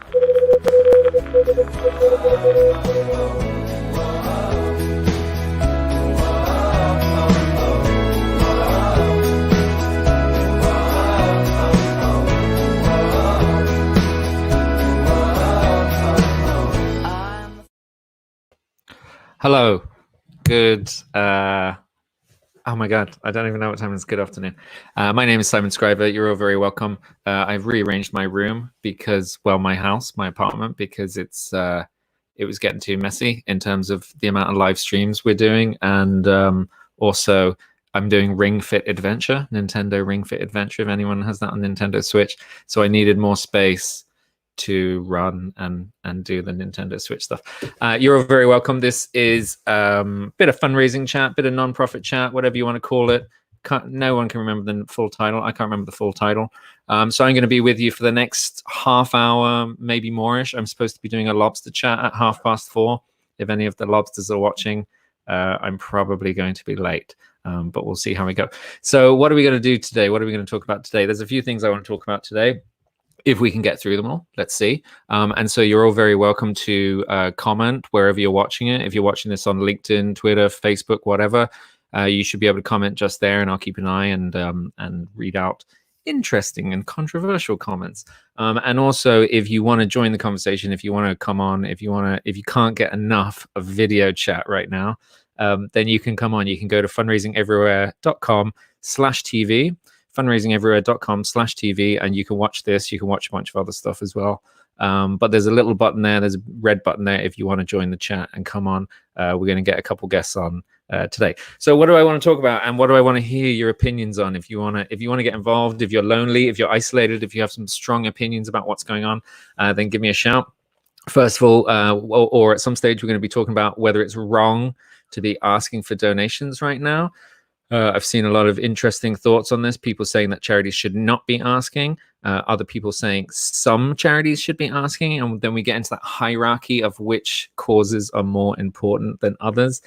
Hello, good, oh my God, I don't even know what time it is. Good afternoon. My name is Simon Scriver. You're all very welcome. I've rearranged my room because, well, my house, my apartment, because it was getting too messy in terms of the amount of live streams we're doing. And also I'm doing Ring Fit Adventure, Nintendo Ring Fit Adventure, if anyone has that on Nintendo Switch. So I needed more space to run and do the Nintendo Switch stuff. You're all very welcome. This is a bit of fundraising chat, bit of non-profit chat, whatever you want to call it. No one can remember the full title. I can't remember the full title. So I'm going to be with you for the next half hour, maybe more-ish. I'm supposed to be doing a lobster chat at 4:30. If any of the lobsters are watching, I'm probably going to be late. But we'll see how we go. So what are we going to do today? What are we going to talk about today? There's a few things I want to talk about today, if we can get through them all. Let's see. And so you're all very welcome to comment wherever you're watching it. If you're watching this on LinkedIn, Twitter, Facebook, whatever, you should be able to comment just there, and I'll keep an eye and read out interesting and controversial comments. And also, if you want to join the conversation, if you want to come on, if you can't get enough of video chat right now, then you can come on. You can go to fundraisingeverywhere.com/TV. fundraisingeverywhere.com/TV, and you can watch this. You can watch a bunch of other stuff as well. But there's a little button there. There's a red button there if you want to join the chat and come on. We're going to get a couple guests on today. So what do I want to talk about, and what do I want to hear your opinions on? If you want to get involved, if you're lonely, if you're isolated, if you have some strong opinions about what's going on, then give me a shout. First of all, or at some stage, we're going to be talking about whether it's wrong to be asking for donations right now. I've seen a lot of interesting thoughts on this. People saying that charities should not be asking. Other people saying some charities should be asking. And then we get into that hierarchy of which causes are more important than others.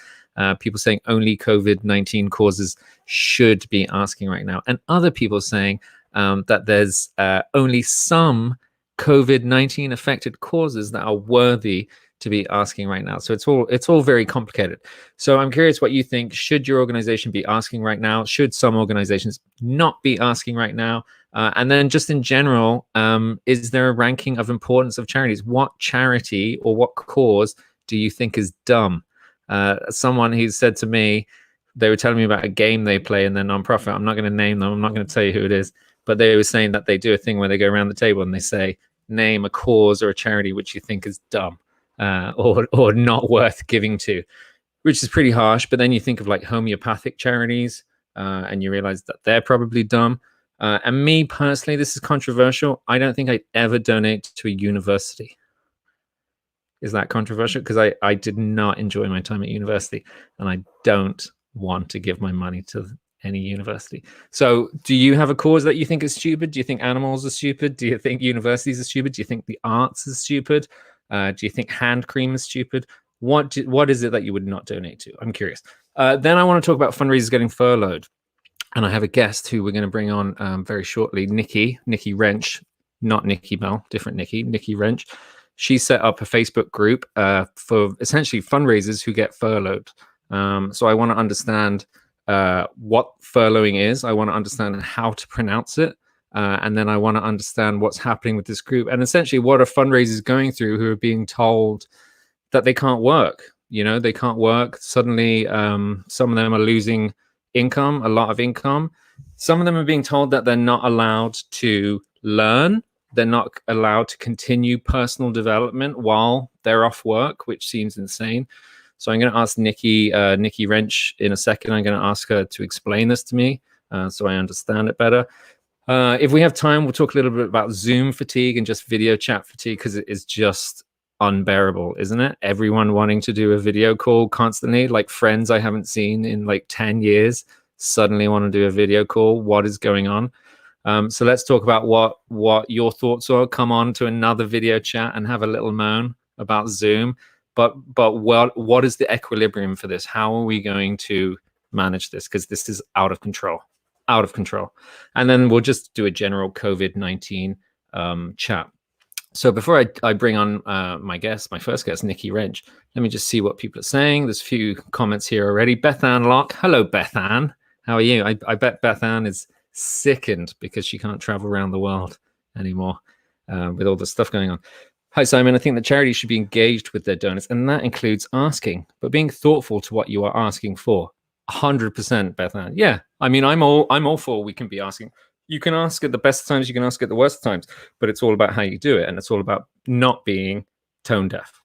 People saying only COVID-19 causes should be asking right now. And other people saying that there's only some COVID-19 affected causes that are worthy to be asking right now. So it's all very complicated. So I'm curious what you think. Should your organization be asking right now? Should some organizations not be asking right now? And then just in general, is there a ranking of importance of charities? What charity or what cause do you think is dumb? Someone who said to me, they were telling me about a game they play in their nonprofit. I'm not going to name them. I'm not going to tell you who it is, but they were saying that they do a thing where they go around the table and they say, name a cause or a charity which you think is dumb. Or not worth giving to, which is pretty harsh. But then you think of like homeopathic charities, and you realize that they're probably dumb. And me personally, this is controversial. I don't think I'd ever donate to a university. Is that controversial? Because I did not enjoy my time at university, and I don't want to give my money to any university. So do you have a cause that you think is stupid? Do you think animals are stupid? Do you think universities are stupid? Do you think the arts is stupid? Do you think hand cream is stupid? What is it that you would not donate to? I'm curious. Then I want to talk about fundraisers getting furloughed. And I have a guest who we're going to bring on very shortly, Nikki Wrench, not Nikki Bell, different Nikki Wrench. She set up a Facebook group for essentially fundraisers who get furloughed. So I want to understand what furloughing is. I want to understand how to pronounce it. And then I want to understand what's happening with this group, and essentially what are fundraisers going through who are being told that they can't work. They can't work. Suddenly, some of them are losing income, a lot of income. Some of them are being told that they're not allowed to learn. They're not allowed to continue personal development while they're off work, which seems insane. So I'm going to ask Nikki Wrench in a second. I'm going to ask her to explain this to me so I understand it better. If we have time, we'll talk a little bit about Zoom fatigue and just video chat fatigue, because it is just unbearable, isn't it? Everyone wanting to do a video call constantly, like friends I haven't seen in like 10 years suddenly want to do a video call. What is going on? So let's talk about what your thoughts are. Come on to another video chat and have a little moan about Zoom. But what is the equilibrium for this? How are we going to manage this? Because this is out of control. And then we'll just do a general COVID-19 chat. So before I bring on my first guest, Nikki Wrench, let me just see what people are saying. There's a few comments here already. Beth Ann Locke. Hello, Beth Ann. How are you? I bet Beth Ann is sickened because she can't travel around the world anymore with all the stuff going on. Hi, Simon. I think that charities should be engaged with their donors, and that includes asking, but being thoughtful to what you are asking for. 100%, Beth Ann. Yeah, I mean, I'm all for we can be asking. You can ask at the best times, you can ask at the worst times, but it's all about how you do it, and it's all about not being tone deaf.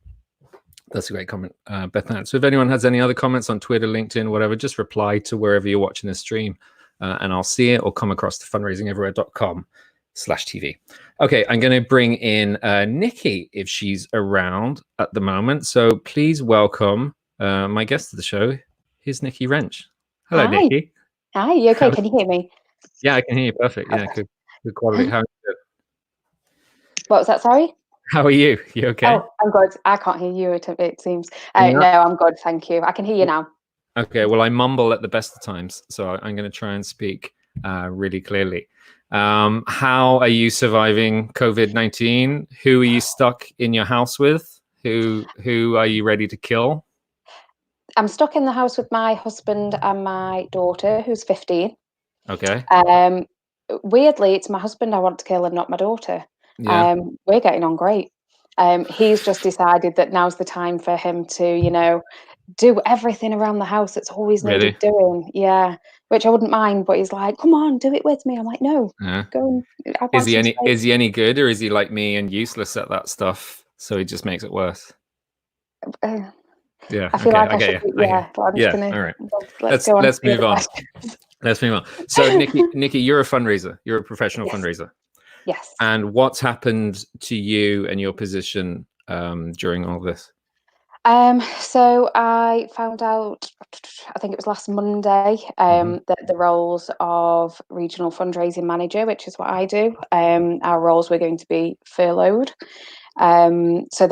That's a great comment, Beth Ann. So if anyone has any other comments on Twitter, LinkedIn, whatever, just reply to wherever you're watching this stream, and I'll see it, or come across to fundraisingeverywhere.com/TV. Okay, I'm going to bring in Nikki if she's around at the moment. So please welcome my guest to the show. Here's Nikki Wrench. Hello, Hi. Nikki. Hi, you okay? Can you hear me? Yeah, I can hear you perfect. Yeah, good quality. What was that, sorry? How are you? You okay? Oh, I'm good. I can't hear you, it seems. Can you No, not? I'm good, thank you. I can hear you now. Okay, well, I mumble at the best of times, so I'm going to try and speak really clearly. How are you surviving COVID-19? Who are you stuck in your house with? Who are you ready to kill? I'm stuck in the house with my husband and my daughter, who's 15. Okay. Weirdly, it's my husband I want to kill and not my daughter. Yeah. We're getting on great. He's just decided that now's the time for him to, do everything around the house that's always needed Really? doing. Yeah, which I wouldn't mind, but he's like, "Come on, do it with me." I'm like, "No, Yeah. go. I Is want some space." he any good, or is he like me and useless at that stuff? So he just makes it worse. Yeah, Yeah. I feel Okay. like I I get should you. be, I hear. but I'm just Yeah. gonna All right. let's go on to Let's the move other on. questions. Let's move on. So Nikki, you're a fundraiser. You're a professional Yes, fundraiser. yes. And what's happened to you and your position during all this? So I found out, I think it was last Monday, that the roles of regional fundraising manager, which is what I do, our roles were going to be furloughed. So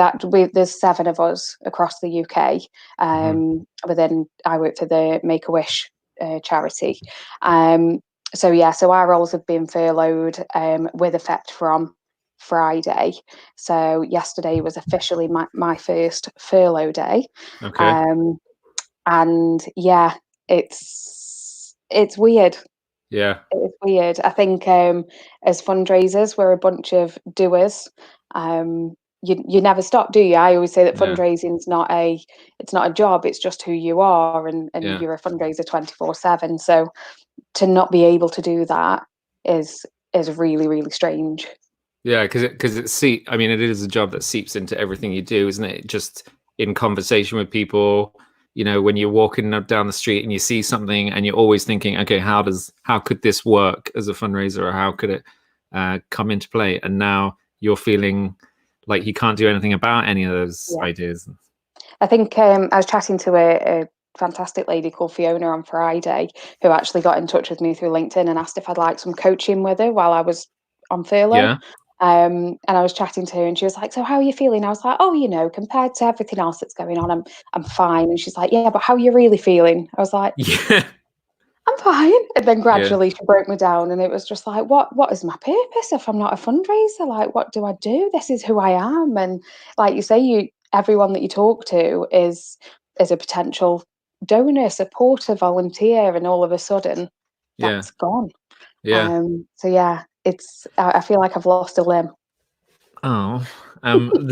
there's 7 of us across the UK. But then I work for the Make-A-Wish charity. So our roles have been furloughed with effect from Friday. So yesterday was officially my first furlough day. Okay. And yeah, it's weird. Yeah. It's weird. I think as fundraisers, we're a bunch of doers. You never stop, do you? I always say that Yeah. fundraising's not a job. It's just who you are, and Yeah. you're a fundraiser 24/7. So to not be able to do that is really, really strange. Yeah. Because I mean, it is a job that seeps into everything you do, isn't it? Just in conversation with people, when you're walking down the street and you see something and you're always thinking, okay, how could this work as a fundraiser, or how could it come into play? And now you're feeling like you can't do anything about any of those Yeah. ideas. I think I was chatting to a fantastic lady called Fiona on Friday, who actually got in touch with me through LinkedIn and asked if I'd like some coaching with her while I was on furlough. Yeah. And I was chatting to her, and she was like, "So how are you feeling?" I was like, "Oh, compared to everything else that's going on, I'm fine." And she's like, "Yeah, but how are you really feeling?" I was like, Yeah. "I'm fine." And then Yeah. gradually she broke me down, and it was just like, what is my purpose if I'm not a fundraiser? Like, what do I do? This is who I am. And like you say, everyone that you talk to is a potential donor, supporter, volunteer, and all of a sudden Yeah. that's gone. Yeah. So yeah, I feel like I've lost a limb. Oh,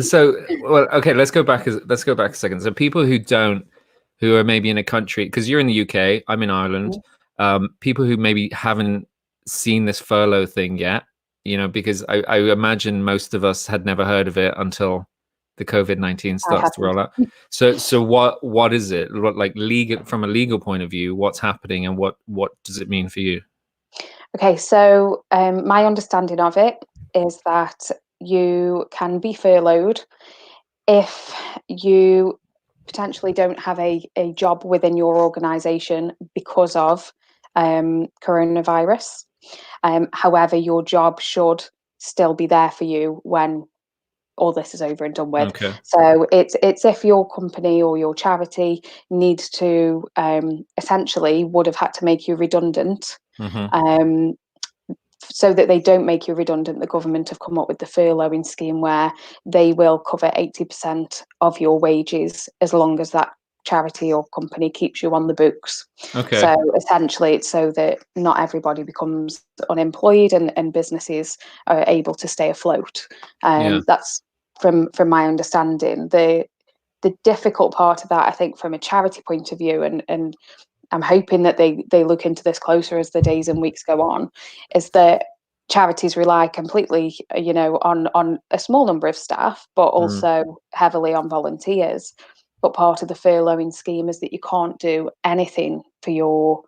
so well, okay. Let's go back a second. So people who are maybe in a country, because you're in the UK, I'm in Ireland. People who maybe haven't seen this furlough thing yet, because I imagine most of us had never heard of it until the COVID-19 I starts to haven't. roll out. So what is it? Like legal, from a legal point of view, what's happening, and what does it mean for you? Okay, so my understanding of it is that you can be furloughed if you potentially don't have a job within your organisation because of coronavirus. However, your job should still be there for you when all this is over and done with. Okay. So it's if your company or your charity needs to essentially would have had to make you redundant. Um, so that they don't make you redundant, the government have come up with the furloughing scheme where they will cover 80% of your wages as long as that charity or company keeps you on the books. Okay. So essentially it's so that not everybody becomes unemployed and businesses are able to stay afloat. That's from my understanding. The difficult part of that, I think, from a charity point of view, and I'm hoping that they look into this closer as the days and weeks go on, is that charities rely completely, on a small number of staff, but also heavily on volunteers. But part of the furloughing scheme is that you can't do anything for your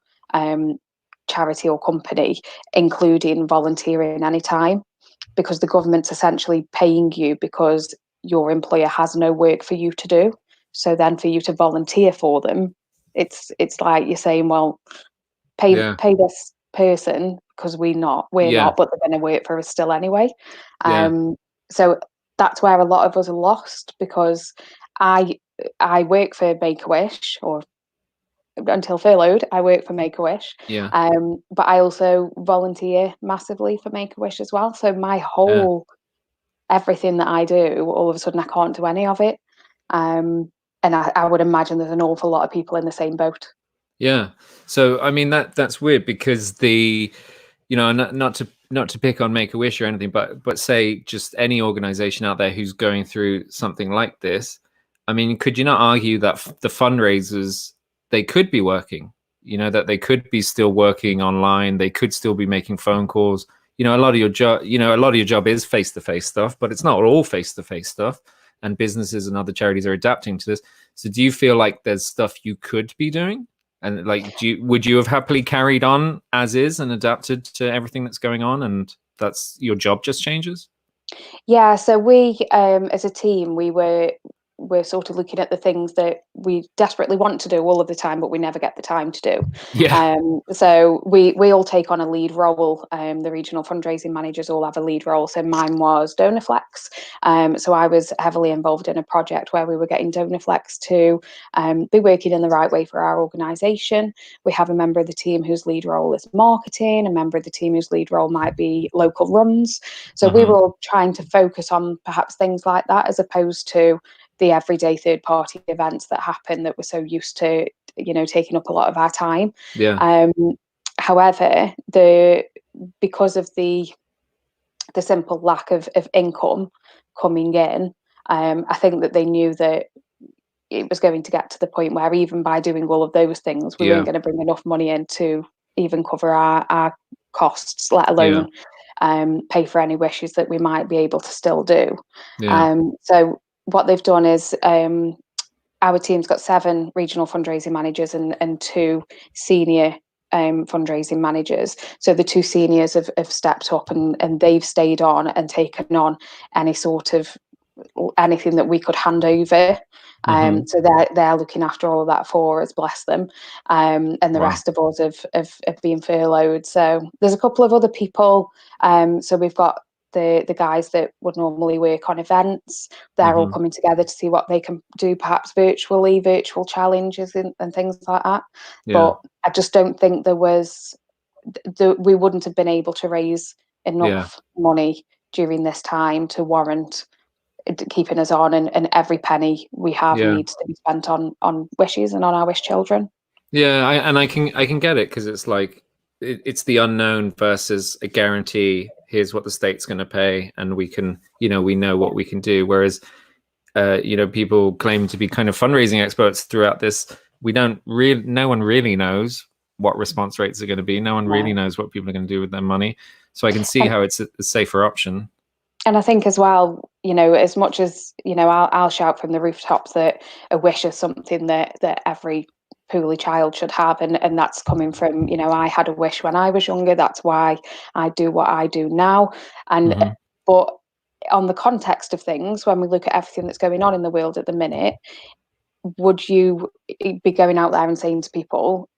charity or company, including volunteering anytime, because the government's essentially paying you because your employer has no work for you to do. So then for you to volunteer for them, it's like you're saying, well, pay this person because we're not, but they're going to work for us still anyway. So that's where a lot of us are lost, because I work for Make-A-Wish, or until furloughed, I work for Make-A-Wish. But I also volunteer massively for Make-A-Wish as well. So my whole everything that I do, all of a sudden I can't do any of it. And I would imagine there's an awful lot of people in the same boat. Yeah. So I mean that's weird, because not to pick on Make-A-Wish or anything, but say just any organization out there who's going through something like this. I mean, could you not argue that the fundraisers, they could be working, that they could be still working online, they could still be making phone calls. A lot of your job is face-to-face stuff, but it's not all face-to-face stuff, and businesses and other charities are adapting to this. So do you feel like there's stuff you could be doing? And would you have happily carried on as is and adapted to everything that's going on, and that's your job just changes? Yeah, so we, as a team, we're sort of looking at the things that we desperately want to do all of the time, but we never get the time to do. So we all take on a lead role. The regional fundraising managers all have a lead role. So mine was DonorFlex. So I was heavily involved in a project where we were getting DonorFlex to be working in the right way for our organisation. We have a member of the team whose lead role is marketing, a member of the team whose lead role might be local runs. So we were all trying to focus on perhaps things like that, as opposed to the everyday third party events that happen that we're so used to, taking up a lot of our time. However, because of the simple lack of income coming in, I think that they knew that it was going to get to the point where even by doing all of those things, we weren't going to bring enough money in to even cover our costs, let alone pay for any wishes that we might be able to still do. So what they've done is our team's got 7 regional fundraising managers and 2 senior fundraising managers. So the 2 seniors have stepped up and they've stayed on and taken on anything that we could hand over. So they're looking after all of that for us, bless them. And the rest of us have been furloughed. So there's a couple of other people. So we've got the guys that would normally work on events. They're all coming together to see what they can do, perhaps virtual challenges and things like that. But I just don't think we wouldn't have been able to raise enough money during this time to warrant keeping us on, and every penny we have needs to be spent on wishes and on our wish children. I can get it, because it's like it's the unknown versus a guarantee. Here's what the state's going to pay, and we can, we know what we can do. Whereas, people claim to be kind of fundraising experts throughout this. No one really knows what response rates are going to be. No one really knows what people are going to do with their money. So I can see how it's a safer option. And I think as well, as much as, I'll shout from the rooftops that a wish is something that every poorly child should have. And that's coming from, I had a wish when I was younger. That's why I do what I do now. But on the context of things, when we look at everything that's going on in the world at the minute, would you be going out there and saying to people,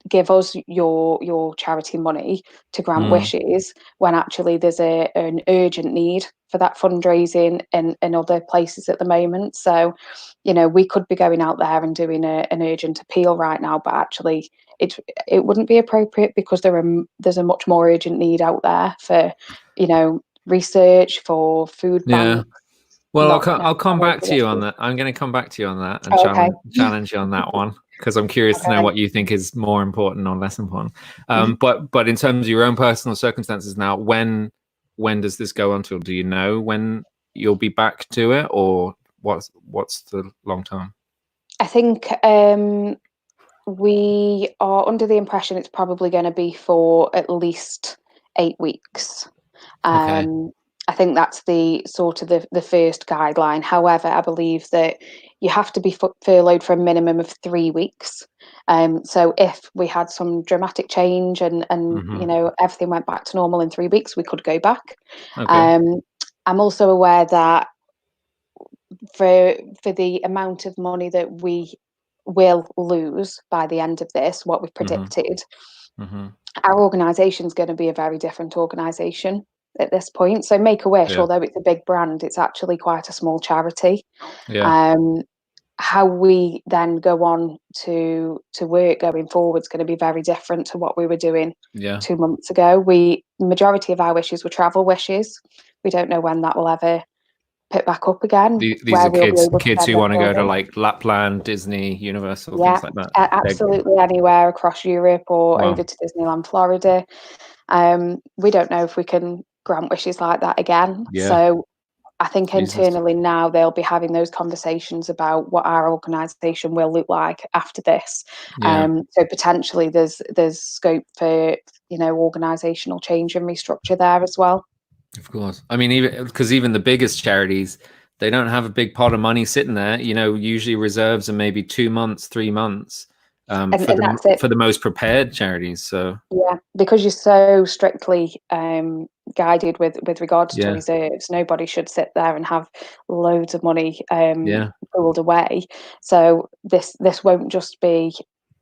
give us your charity money to grant wishes, when actually there's an urgent need for that fundraising in other places at the moment. So, you know, we could be going out there and doing an urgent appeal right now, but actually it wouldn't be appropriate, because there's a much more urgent need out there for, you know, research, for food banks. Well, Not I'll come back to you on wishes. that. I'm going to come back to you on that and Oh, okay. challenge you on that one, because I'm curious to know Okay. what you think is more important or less important. But in terms of your own personal circumstances now, when does this go until? Do you know when you'll be back to it, or what's the long term? I think we are under the impression it's probably going to be for at least 8 weeks. Okay. I think that's the sort of the first guideline. However, I believe that you have to be furloughed for a minimum of 3 weeks. So if we had some dramatic change and you know, everything went back to normal in 3 weeks, we could go back. Okay. I'm also aware that for the amount of money that we will lose by the end of this, what we've predicted, our organisation is going to be a very different organisation at this point. So Make-A-Wish, Yeah. although it's a big brand, it's actually quite a small charity. Yeah. How we then go on to work going forward is going to be very different to what we were doing 2 months ago. Majority of our wishes were travel wishes. We don't know when that will ever pick back up again. These Where are we'll be able to kids spend who our want to go to holiday. like Lapland, Disney, Universal, Yeah, things like that. absolutely anywhere across Europe or over to Disneyland, Florida. We don't know if we can grant wishes like that again. Yeah. So I think Jesus. internally now they'll be having those conversations about what our organisation will look like after this. Yeah. So potentially there's scope for, you know, organisational change and restructure there as well. Of course. I mean, even the biggest charities, they don't have a big pot of money sitting there. You know, usually reserves are maybe 2 months, 3 months And that's it. for the most prepared charities. So Yeah, because you're so strictly guided with regards to yeah, reserves, nobody should sit there and have loads of money yeah, pooled away. So this won't just be,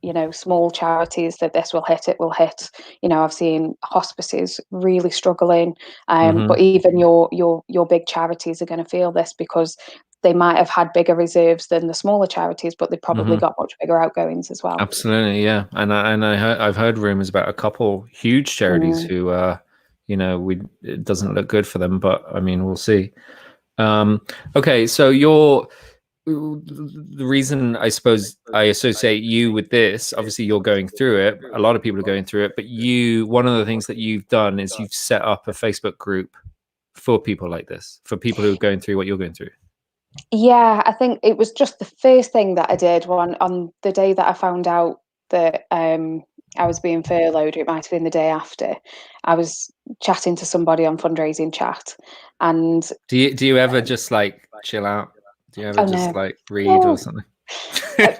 you know, small charities that this will hit. It will hit. You know, I've seen hospices really struggling, but even your big charities are going to feel this, because they might have had bigger reserves than the smaller charities, but they probably got much bigger outgoings as well. absolutely, yeah. And I've heard rumors about a couple huge charities who you know, it doesn't look good for them, but I mean, we'll see. Okay, so the reason I suppose I associate you with this, obviously you're going through it. A lot of people are going through it, but one of the things that you've done is you've set up a Facebook group for people like this, for people who are going through what you're going through. Yeah, I think it was just the first thing that I did on the day that I found out that I was being furloughed. It might have been the day after. I was chatting to somebody on fundraising chat, and Do you ever just like chill out? Do you ever oh just no, like read or no, something?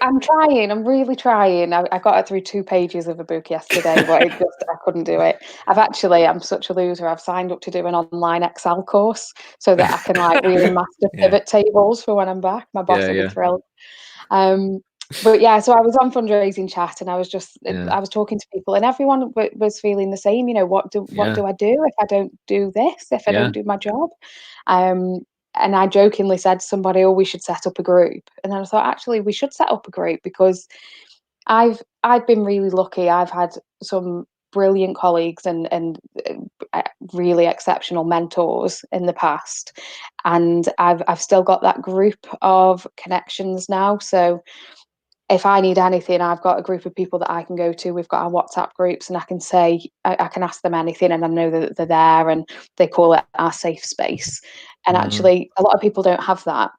I'm trying. I'm really trying. I got through 2 pages of a book yesterday, but I couldn't do it. I'm such a loser. I've signed up to do an online Excel course so that I can like really master Yeah, pivot tables for when I'm back. My boss yeah, will be yeah, thrilled. But yeah, so I was on fundraising chat, and yeah, I was talking to people, and everyone was feeling the same. You know, what yeah, do I do if I don't do this? If I yeah, don't do my job? Um, and I jokingly said to somebody, "Oh, we should set up a group." And then I thought, actually, we should set up a group, because I've been really lucky. I've had some brilliant colleagues and really exceptional mentors in the past, and I've still got that group of connections now. So if I need anything, I've got a group of people that I can go to. We've got our WhatsApp groups, and I can say, I can ask them anything, and I know that they're there, and they call it our safe space. And actually, a lot of people don't have that.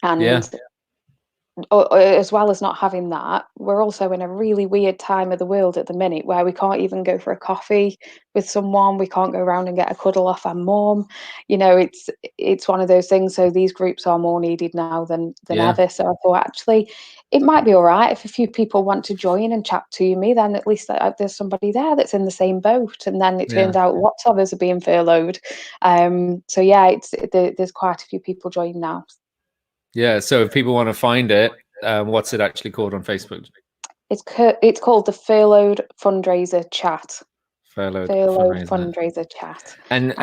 yeah, And as well as not having that, we're also in a really weird time of the world at the minute, where we can't even go for a coffee with someone. We can't go around and get a cuddle off our mum. You know, it's one of those things. So these groups are more needed now than yeah, ever. So I thought, actually, it might be all right if a few people want to join and chat to me. Then at least there's somebody there that's in the same boat. And then it yeah. turned out lots of us are being furloughed. So yeah, there's quite a few people joining now. Yeah. So if people want to find it, what's it actually called on Facebook? It's called the Furloughed Fundraiser Chat. Furloughed Furloughed fundraiser. Fundraiser Chat. And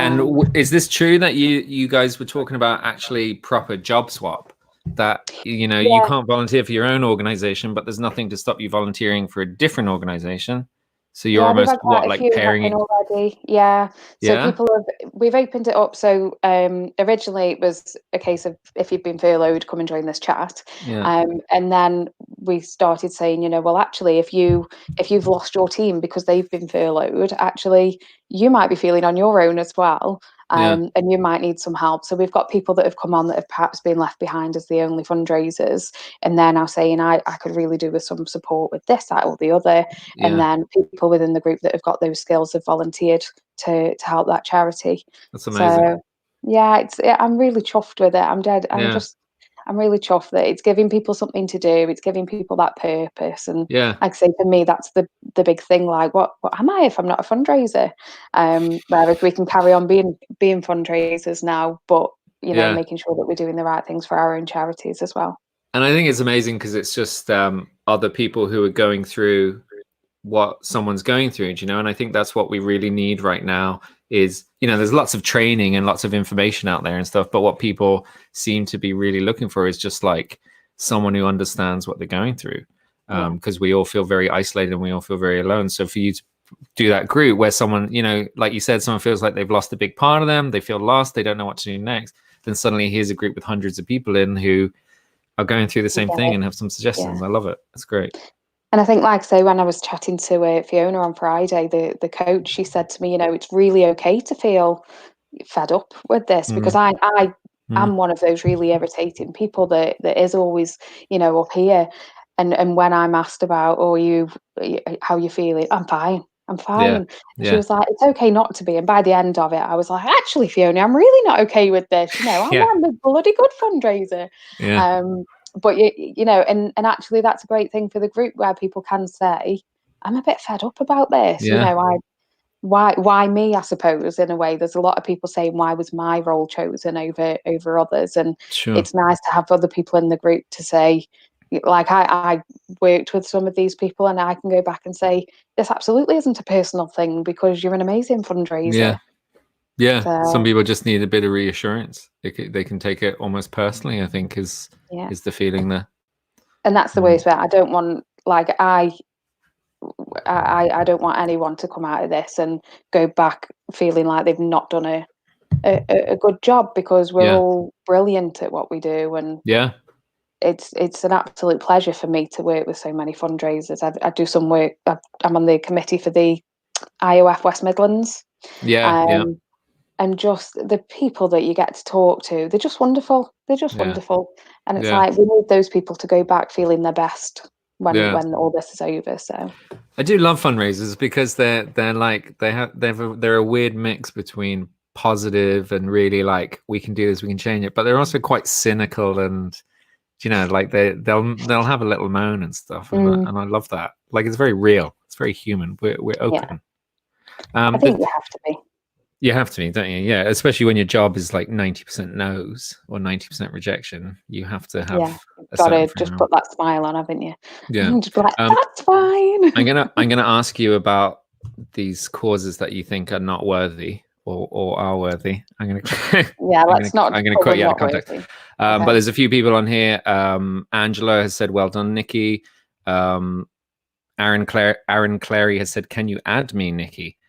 is this true that you guys were talking about actually proper job swap? That you Yeah. can't volunteer for your own organization, but there's nothing to stop you volunteering for a different organization. So you're Yeah, we've almost had quite a like few pairing happen it. already. Yeah. So Yeah, we've opened it up. So originally it was a case of if you've been furloughed, come and join this chat. yeah, And then we started saying, well, actually, if you've lost your team because they've been furloughed, actually you might be feeling on your own as well. yeah, And you might need some help. So we've got people that have come on that have perhaps been left behind as the only fundraisers, and they're now saying, I could really do with some support with this, that, or the other. And yeah. then people within the group that have got those skills have volunteered to help that charity. That's amazing. So yeah, I'm really chuffed with it. Yeah, I'm really chuffed that it's giving people something to do. It's giving people that purpose. And yeah, like I say, for me, that's the big thing. Like, what am I if I'm not a fundraiser? Whereas we can carry on being fundraisers now, but yeah. making sure that we're doing the right things for our own charities as well. And I think it's amazing because it's just other people who are going through what someone's going through, and I think that's what we really need right now is, there's lots of training and lots of information out there and stuff, but what people seem to be really looking for is just like someone who understands what they're going through, because we all feel very isolated and we all feel very alone. So for you to do that group where someone, like you said, someone feels like they've lost a big part of them, they feel lost, they don't know what to do next, then suddenly here's a group with hundreds of people in who are going through the same thing and have some suggestions. Yeah. I love it. It's great. And I think, like I say, when I was chatting to Fiona on Friday, the coach, she said to me, it's really okay to feel fed up with this, because I am one of those really irritating people that is always, up here. And when I'm asked about, how you feeling, I'm fine. I'm fine. And she Yeah. was like, it's okay not to be. And by the end of it, I was like, actually, Fiona, I'm really not okay with this. Yeah. I'm a bloody good fundraiser. Yeah. But and actually that's a great thing for the group, where people can say, I'm a bit fed up about this. Yeah. Why me, I suppose, in a way. There's a lot of people saying, why was my role chosen over others? And Sure. it's nice to have other people in the group to say, like, I worked with some of these people, and I can go back and say, this absolutely isn't a personal thing, because you're an amazing fundraiser. Yeah. So, Some people just need a bit of reassurance. They can take it almost personally, I think, is the feeling there. And that's the worst bit. I don't want, like, I don't want anyone to come out of this and go back feeling like they've not done a good job, because we're all brilliant at what we do, and it's an absolute pleasure for me to work with so many fundraisers. I do some work. I'm on the committee for the IOF West Midlands. And just the people that you get to talk to, they're just wonderful. They're just wonderful. And it's like, we need those people to go back feeling their best when all this is over. So I do love fundraisers because they're like they're a weird mix between positive and really like, we can do this, we can change it, but they're also quite cynical, and like they'll have a little moan and stuff, and I love that. Like, it's very real, it's very human. We're open. I think you have to be. You have to be, don't you? Yeah, especially when your job is like 90% no's or 90% rejection. You have to have got to just put that smile on, haven't you? Yeah. Just be like, that's fine. I'm gonna ask you about these causes that you think are not worthy or are worthy. I'm gonna cut you out of context. But there's a few people on here. Angela has said, well done, Nikki. Aaron Clary has said, can you add me, Nikki?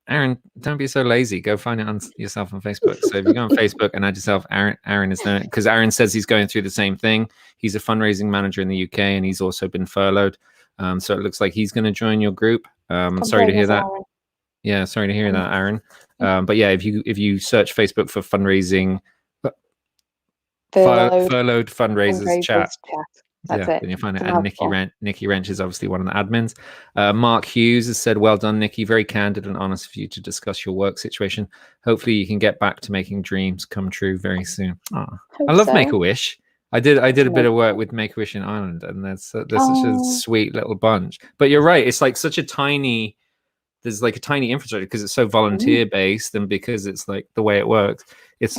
Aaron, don't be so lazy. Go find it on yourself on Facebook. So if you go on Facebook and add yourself, Aaron is there, because Aaron says he's going through the same thing. He's a fundraising manager in the UK, and he's also been furloughed. So it looks like he's going to join your group. Sorry to hear that. Aaron. Yeah, sorry to hear that, Aaron. But yeah, if you search Facebook for fundraising, furloughed fundraisers chat. That's it. Then you'll find it. And Nikki Wrench is obviously one of the admins. Mark Hughes has said, well done, Nikki. Very candid and honest of you to discuss your work situation. Hopefully you can get back to making dreams come true very soon. I love Make-A-Wish. I did a bit of work with Make-A-Wish in Ireland, and there's such a sweet little bunch. But you're right, it's like such a tiny there's like a tiny infrastructure because it's so volunteer based, and because it's like the way it works. It's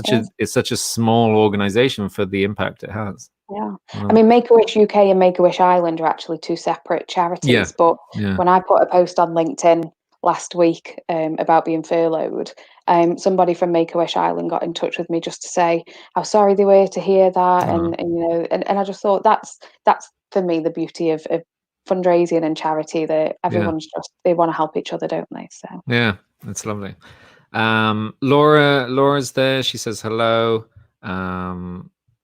such a small organization for the impact it has. Yeah, I mean, Make-A-Wish UK and Make-A-Wish Ireland are actually two separate charities. But when I put a post on LinkedIn last week about being furloughed, somebody from Make-A-Wish Ireland got in touch with me just to say how sorry they were to hear that, and you know, and I just thought that's for me the beauty of fundraising and charity, that everyone's just, they want to help each other, don't they? So yeah, that's lovely. Laura's there. She says hello.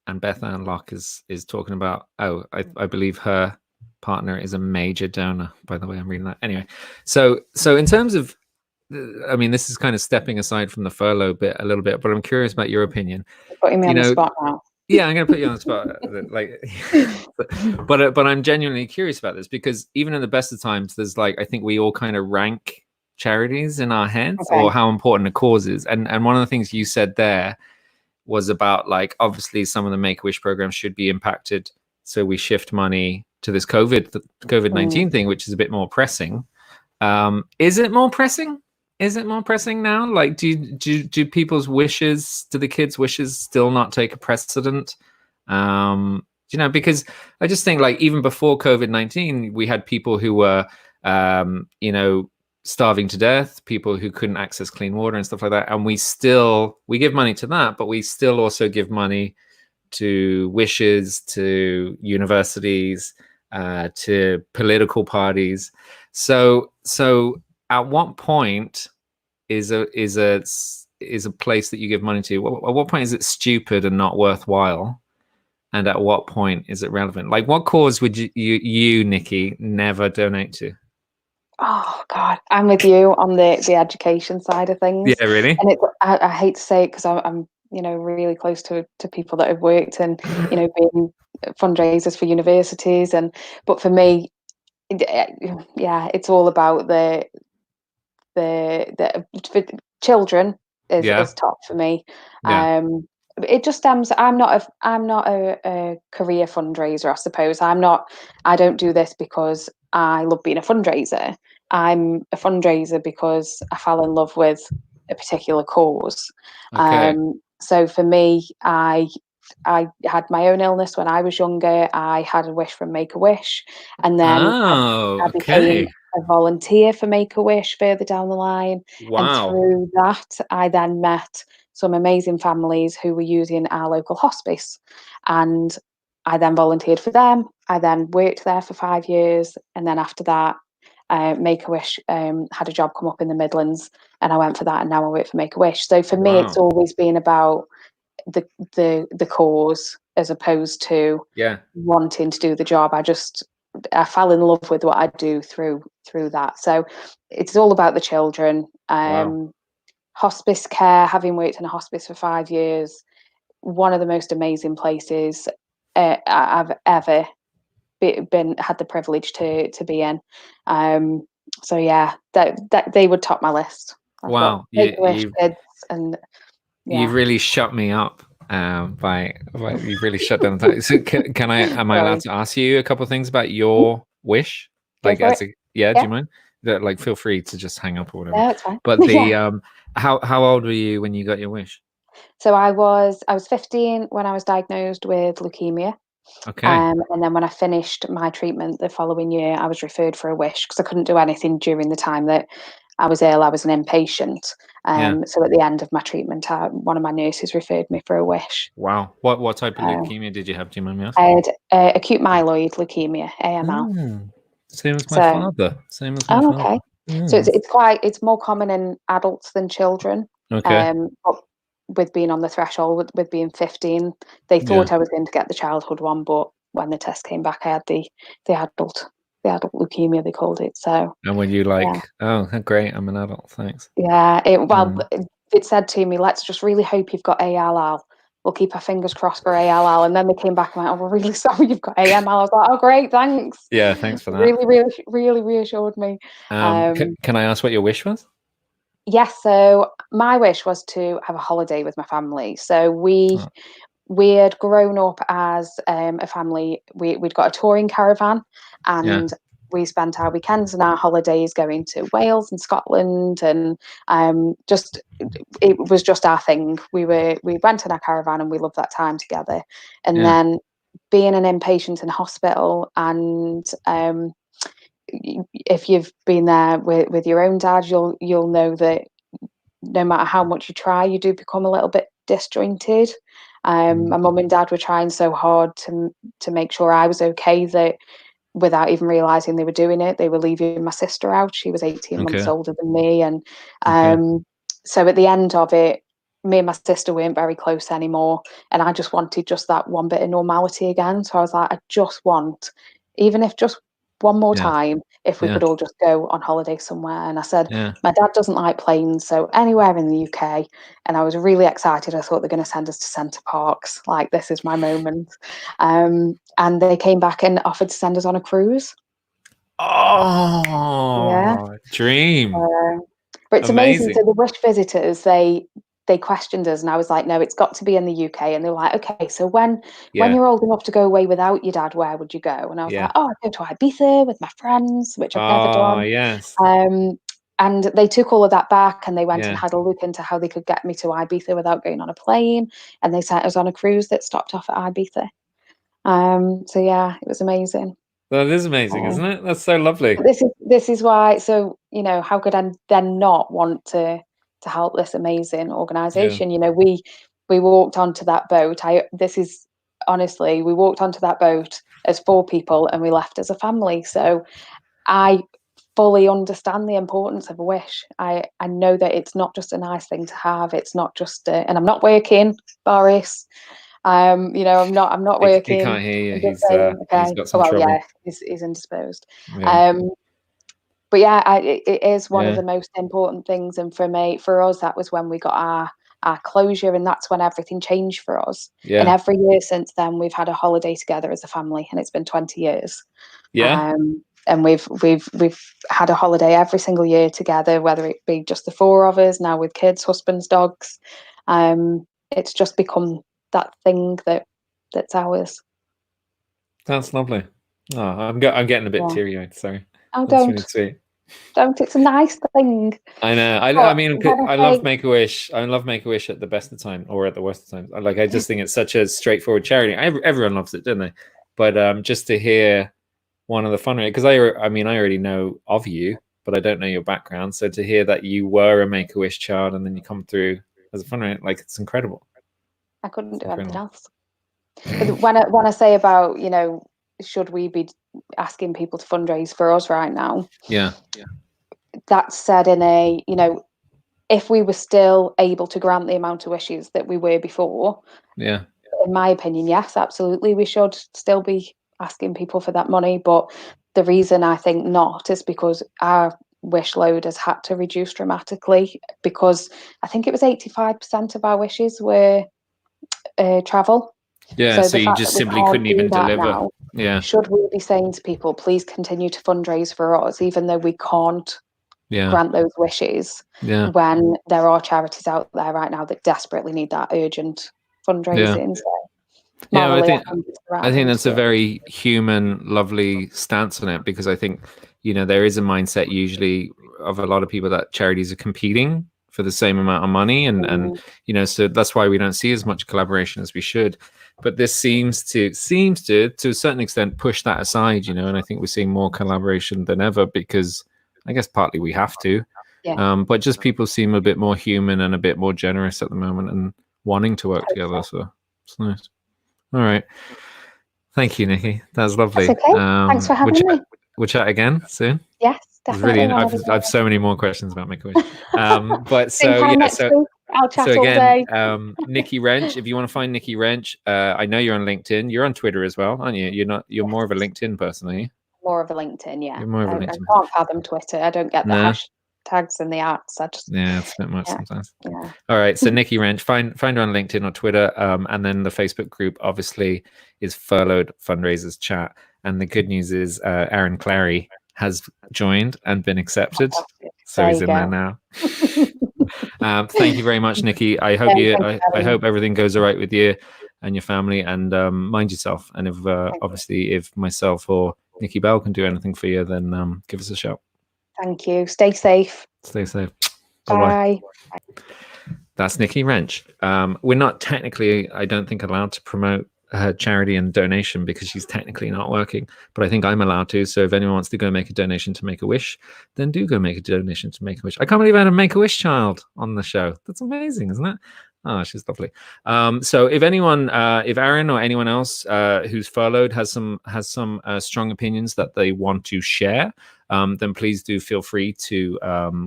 And Beth Ann Locke is talking about, I believe her partner is a major donor, by the way. I'm reading that anyway. So in terms of, I mean, this is kind of stepping aside from the furlough bit a little bit, but I'm curious about your opinion. You're putting me on the spot now. Yeah, I'm going to put you on the spot. Like, but I'm genuinely curious about this, because even in the best of times, there's like, I think we all kind of rank charities in our heads, or how important a cause is. And one of the things you said there was about, like, obviously some of the Make-A-Wish programs should be impacted, so we shift money to this COVID-19 thing, which is a bit more pressing. Is it more pressing? Is it more pressing now? Like, do people's wishes, do the kids' wishes still not take a precedent? You know, because I just think, like, even before COVID-19, we had people who were, you know, starving to death, people who couldn't access clean water and stuff like that, and we give money to that, but we still also give money to wishes, to universities, to political parties. So at what point is a place that you give money to, at what point is it stupid and not worthwhile, and at what point is it relevant? Like, what cause would you Nikki never donate to? Oh God, I'm with you on the education side of things. Yeah, really. And I hate to say it, because I'm you know, really close to people that have worked and, you know, being fundraisers for universities, but for me, yeah, it's all about the for children is top for me. It just stems. I'm not a career fundraiser, I suppose. I don't do this because I love being a fundraiser. I'm a fundraiser because I fell in love with a particular cause. So for me, I had my own illness when I was younger. I had a wish from Make-A-Wish, and then I became a volunteer for Make-A-Wish further down the line. And through that, I then met some amazing families who were using our local hospice, and I then volunteered for them. I then worked there for 5 years, and then after that, Make-A-Wish had a job come up in the Midlands, and I went for that, and now I work for Make-A-Wish. So for me, it's always been about the cause, as opposed to wanting to do the job. I fell in love with what I do through that. So it's all about the children. Hospice care, having worked in a hospice for 5 years, one of the most amazing places I've ever had the privilege to be in. So yeah, that they would top my list. Make-A-Wish kids, and you've really shut me up. By you've really shut down the time. So am I allowed to ask you a couple of things about your wish? Like, do you mind? Like, feel free to just hang up or whatever. No, it's fine. But the how old were you when you got your wish? So I was 15 when I was diagnosed with leukemia. And then when I finished my treatment the following year, I was referred for a wish, because I couldn't do anything during the time that I was ill. I was an inpatient. So at the end of my treatment, one of my nurses referred me for a wish. Wow. What type of leukemia did you have? Do you mind me asking? I had acute myeloid leukemia, AML. Same as my father. Same as my father. Okay. So it's more common in adults than children. But with being on the threshold, with being 15, they thought I was going to get the childhood one, but when the test came back, I had the adult leukemia, they called it. So, and when you oh, great, I'm an adult, thanks. Yeah, it said to me, let's just really hope you've got ALL. We'll keep our fingers crossed for ALL. And then they came back and went, oh, we're really sorry you've got AML. I was like, oh, great, thanks. Yeah, thanks for that. Really reassured me. Can I ask what your wish was? Yes, so my wish was to have a holiday with my family. So we had grown up as a family. We'd got a touring caravan, and we spent our weekends and our holidays going to Wales and Scotland, and just it was just our thing. We went in our caravan and we loved that time together. And then being an inpatient in hospital, and if you've been there with your own dad, you'll know that no matter how much you try, you do become a little bit disjointed. My mum and dad were trying so hard to make sure I was okay, that without even realizing they were doing it, they were leaving my sister out. She was 18 months older than me, and so at the end of it, me and my sister weren't very close anymore, and I just wanted just that one bit of normality again. So I was like, I just want, even if just one more time, if we could all just go on holiday somewhere. And I said, my dad doesn't like planes, so anywhere in the UK. And I was really excited. I thought they're going to send us to Centre Parks, like this is my moment. And they came back and offered to send us on a cruise. Dream. But it's amazing. So the Wish visitors, they questioned us, and I was like, no, it's got to be in the UK. And they were like, okay, so when you're old enough to go away without your dad, where would you go? And I was like, oh, I'd go to Ibiza with my friends, which I've never done. Yes. And they took all of that back, and they went and had a look into how they could get me to Ibiza without going on a plane. And they sent us on a cruise that stopped off at Ibiza. So yeah, it was amazing. That is amazing, isn't it? That's so lovely. This is why. So how could I then not want to help this amazing organization? We walked onto that boat. We walked onto that boat as 4 people, and we left as a family. So I fully understand the importance of a wish. I know that it's not just a nice thing to have. It's not just and I'm not working, Boris. I'm not working. He can't hear you. He's okay. He's got some trouble. He's indisposed. But it is one of the most important things. And for us, that was when we got our closure, and that's when everything changed for us. And every year since then, we've had a holiday together as a family, and it's been 20 years. And we've had a holiday every single year together, whether it be just the 4 of us, now with kids, husbands, dogs. It's just become that thing that's ours. That's lovely. Oh, I'm getting a bit teary-eyed. Sorry. Oh, that's don't. Really sweet. Don't. It's a nice thing. I know. I mean, I love Make-A-Wish. I love Make-A-Wish at the best of times, or at the worst of times. I just think it's such a straightforward charity. Everyone loves it, don't they? But just to hear one of the fundraisers, because I already know of you, but I don't know your background. So to hear that you were a Make-A-Wish child and then you come through as a fundraiser, it's incredible. I couldn't do anything else. But when I say about, should we be asking people to fundraise for us right now? Yeah. That's said in a, if we were still able to grant the amount of wishes that we were before, in my opinion, yes, absolutely, we should still be asking people for that money. But the reason I think not is because our wish load has had to reduce dramatically, because I think it was 85% of our wishes were travel. So you just simply couldn't even deliver. Should we be saying to people, please continue to fundraise for us, even though we can't grant those wishes, when there are charities out there right now that desperately need that urgent fundraising? I think that's a very human, lovely stance on it, because I think there is a mindset usually of a lot of people that charities are competing for the same amount of money, and so that's why we don't see as much collaboration as we should. But this seems to a certain extent push that aside, and I think we're seeing more collaboration than ever, because I guess partly we have to, but just people seem a bit more human and a bit more generous at the moment and wanting to work together. So it's nice. All right, thank you, Nikki. That was lovely. That's okay. Thanks for having me. We'll chat again soon. Yes, definitely. I've so many more questions about Make-A-Wish. But so I'll chat so again, all day. Nikki Wrench. If you want to find Nikki Wrench, I know you're on LinkedIn. You're on Twitter as well, aren't you? You're more of a LinkedIn person, are you? More of a LinkedIn, yeah. You're more of a LinkedIn. I can't fathom Twitter. I don't get the hashtags and the arts. It's a bit much sometimes. Yeah. All right, so Nikki Wrench, find her on LinkedIn or Twitter, and then the Facebook group obviously is Furloughed Fundraisers Chat. And the good news is Aaron Clary has joined and been accepted, so he's in there now. Thank you very much, Nikki. I hope everything goes all right with you and your family, and mind yourself. And if obviously if myself or Nikki Bell can do anything for you, then give us a shout. Thank you. Stay safe. Stay safe. Bye. That's Nikki Wrench. We're not technically, I don't think, allowed to promote her charity and donation because she's technically not working, but I think I'm allowed to. So if anyone wants to go make a donation to Make-A-Wish, then do go make a donation to Make-A-Wish. I can't believe I had a Make-A-Wish child on the show. That's amazing, isn't it? Oh, she's lovely. So if anyone, if Aaron or anyone else who's furloughed has some strong opinions that they want to share, then please do feel free to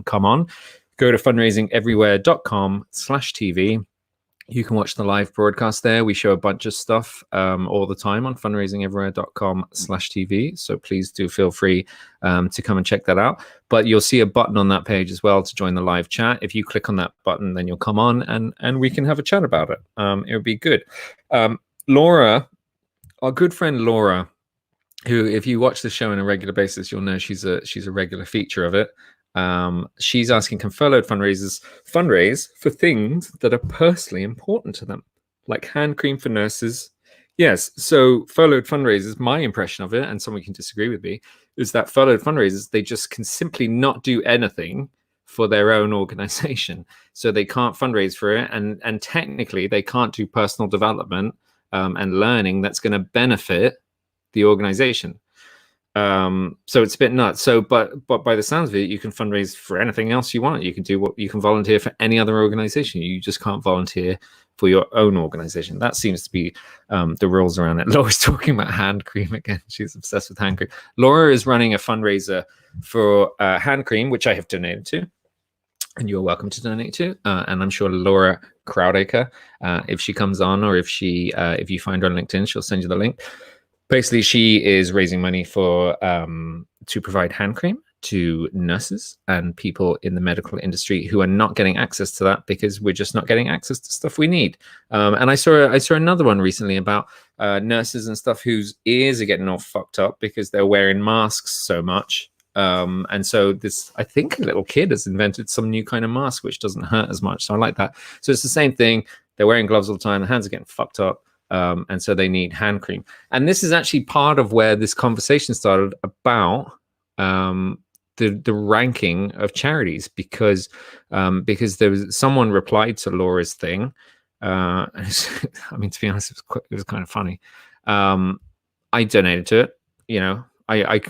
come on. Go to fundraisingeverywhere.com/TV. You can watch the live broadcast there. We show a bunch of stuff all the time on fundraisingeverywhere.com/TV. So please do feel free to come and check that out. But you'll see a button on that page as well to join the live chat. If you click on that button, then you'll come on and we can have a chat about it. It would be good. Laura, our good friend Laura, who, if you watch the show on a regular basis, you'll know she's a regular feature of it. She's asking, can furloughed fundraisers fundraise for things that are personally important to them, like hand cream for nurses? Yes. So furloughed fundraisers, my impression of it, and someone can disagree with me, is that furloughed fundraisers, they just can simply not do anything for their own organization. So they can't fundraise for it, and technically they can't do personal development and learning that's going to benefit the organization. So it's a bit nuts. So but by the sounds of it, you can fundraise for anything else you want. You can do you can volunteer for any other organization. You just can't volunteer for your own organization. That seems to be the rules around it. Laura's talking about hand cream again. She's obsessed with hand cream. Laura is running a fundraiser for hand cream, which I have donated to, and you're welcome to donate to. And I'm sure Laura Crowdaker, if she comes on, or if you find her on LinkedIn, she'll send you the link. Basically, she is raising money for to provide hand cream to nurses and people in the medical industry who are not getting access to that because we're just not getting access to stuff we need. And I saw another one recently about nurses and stuff whose ears are getting all fucked up because they're wearing masks so much. And so this, I think a little kid has invented some new kind of mask which doesn't hurt as much. So I like that. So it's the same thing. They're wearing gloves all the time. The hands are getting fucked up. And so they need hand cream. And this is actually part of where this conversation started about the ranking of charities, because there was someone replied to Laura's thing. I mean, to be honest, it was kind of funny. I donated to it, I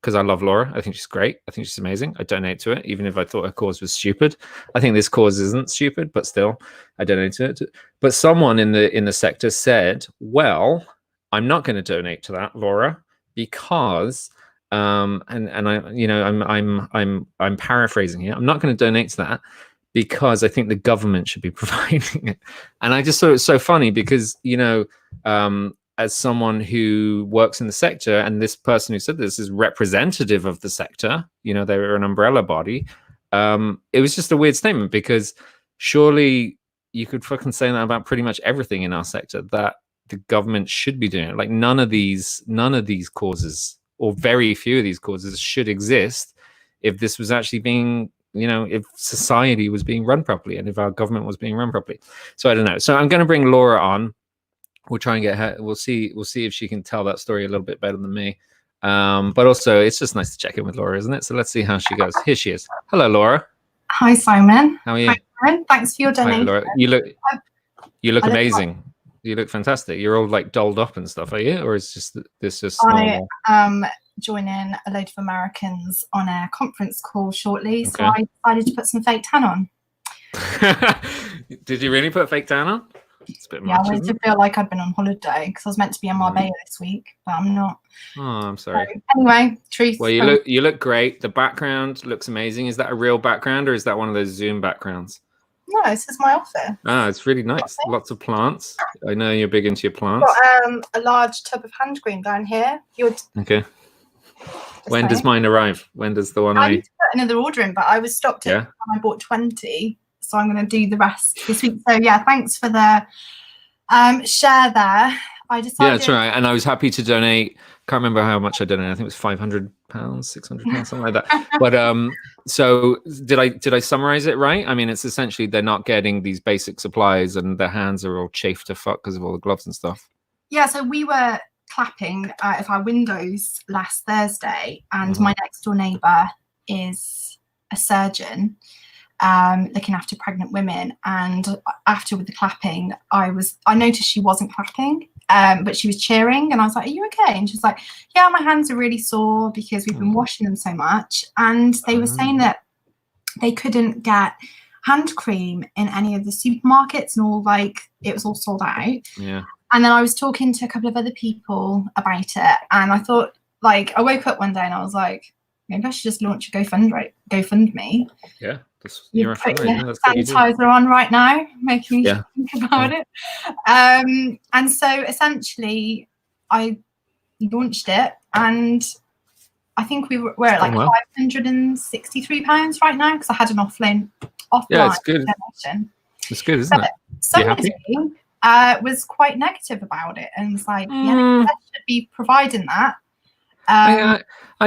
because I love Laura. I think she's great. I think she's amazing. I donate to it, even if I thought her cause was stupid. I think this cause isn't stupid, but still, I donate to it. But someone in the sector said, "Well, I'm not going to donate to that, Laura, because," and I'm paraphrasing here. I'm not going to donate to that because I think the government should be providing it. And I just thought it was so funny because as someone who works in the sector, and this person who said this is representative of the sector, they're an umbrella body. It was just a weird statement, because surely you could fucking say that about pretty much everything in our sector, that the government should be doing it. Like none of these causes, or very few of these causes, should exist if this was actually being, if society was being run properly and if our government was being run properly. So I don't know. So I'm going to bring Laura on. We'll try and get her. We'll see if she can tell that story a little bit better than me. But also, it's just nice to check in with Laura, isn't it? So let's see how she goes. Here she is. Hello, Laura. Hi, Simon. How are you? Hi, Aaron. Thanks for your donation. Hi, Laura. You look amazing. You look fantastic. You're all like dolled up and stuff, are you? Or is this just normal? I am joining a load of Americans on a conference call shortly, so I decided to put some fake tan on. Did you really put fake tan on? It's a bit much, I wanted to feel like I'd been on holiday, because I was meant to be in Marbella this week, but I'm not. Oh, I'm sorry. So, anyway, truth. Well, you look great. The background looks amazing. Is that a real background, or is that one of those Zoom backgrounds? No, this is my office. Ah, it's really nice. Lots of plants. I know you're big into your plants. Got a large tub of hand cream down here. Okay. When does mine arrive? When does the one I need to put another order in, but I was stocked it. I bought 20. So I'm going to do the rest this week. So yeah, thanks for the share there. I decided. Yeah, that's right. And I was happy to donate. Can't remember how much I donated. I think it was £500, £600, something like that. But so did I summarize it right? I mean, it's essentially they're not getting these basic supplies, and their hands are all chafed to fuck because of all the gloves and stuff. Yeah. So we were clapping out of our windows last Thursday, and my next door neighbour is a surgeon looking after pregnant women. And after with the clapping, I noticed she wasn't clapping, but she was cheering, and I was like, "Are you okay?" And she was like, "Yeah, my hands are really sore because we've been washing them so much." And they were saying that they couldn't get hand cream in any of the supermarkets, and all, like, it was all sold out. Yeah. And then I was talking to a couple of other people about it, and I thought, like, I woke up one day and I was like, maybe I should just launch a GoFundMe. Yeah. You're putting your sanitizer on right now, making me think about it. And so essentially I launched it, and I think we're at like £563 right now, because I had an offline yeah, it's good. donation. It's good, isn't it? Somebody was quite negative about it and was like, yeah, I should be providing that. I'm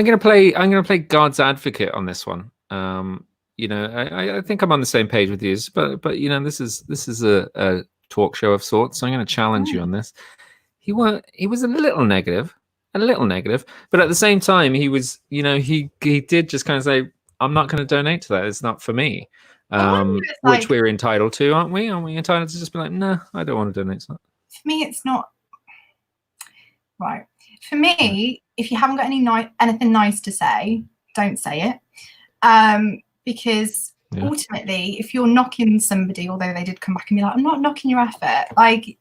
gonna play God's advocate on this one. You know, I think I'm on the same page with you, but you know, this is a talk show of sorts, so I'm going to challenge you on this. He was a little negative, but at the same time, he was, you know, he did just kind of say, "I'm not going to donate to that. It's not for me," which we're entitled to, aren't we? Aren't we entitled to just be like, "No, I don't want to donate to that." For me, it's not right. For me, if you haven't got anything nice to say, don't say it. Because ultimately, if you're knocking somebody, although they did come back and be like, "I'm not knocking your effort," like,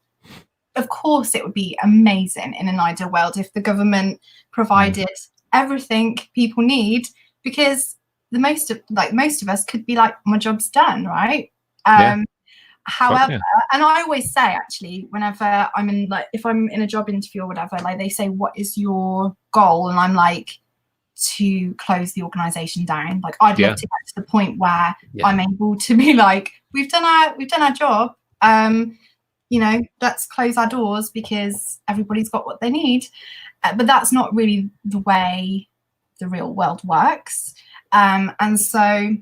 of course it would be amazing in an ideal world if the government provided everything people need, because most of us could be like, my job's done, right? However, and I always say, actually, whenever I'm in, like, if I'm in a job interview or whatever, like, they say, "What is your goal?" And I'm like, to close the organization down. Like, I'd love to get to the point where I'm able to be like, we've done our job, you know, let's close our doors because everybody's got what they need. But that's not really the way the real world works. And so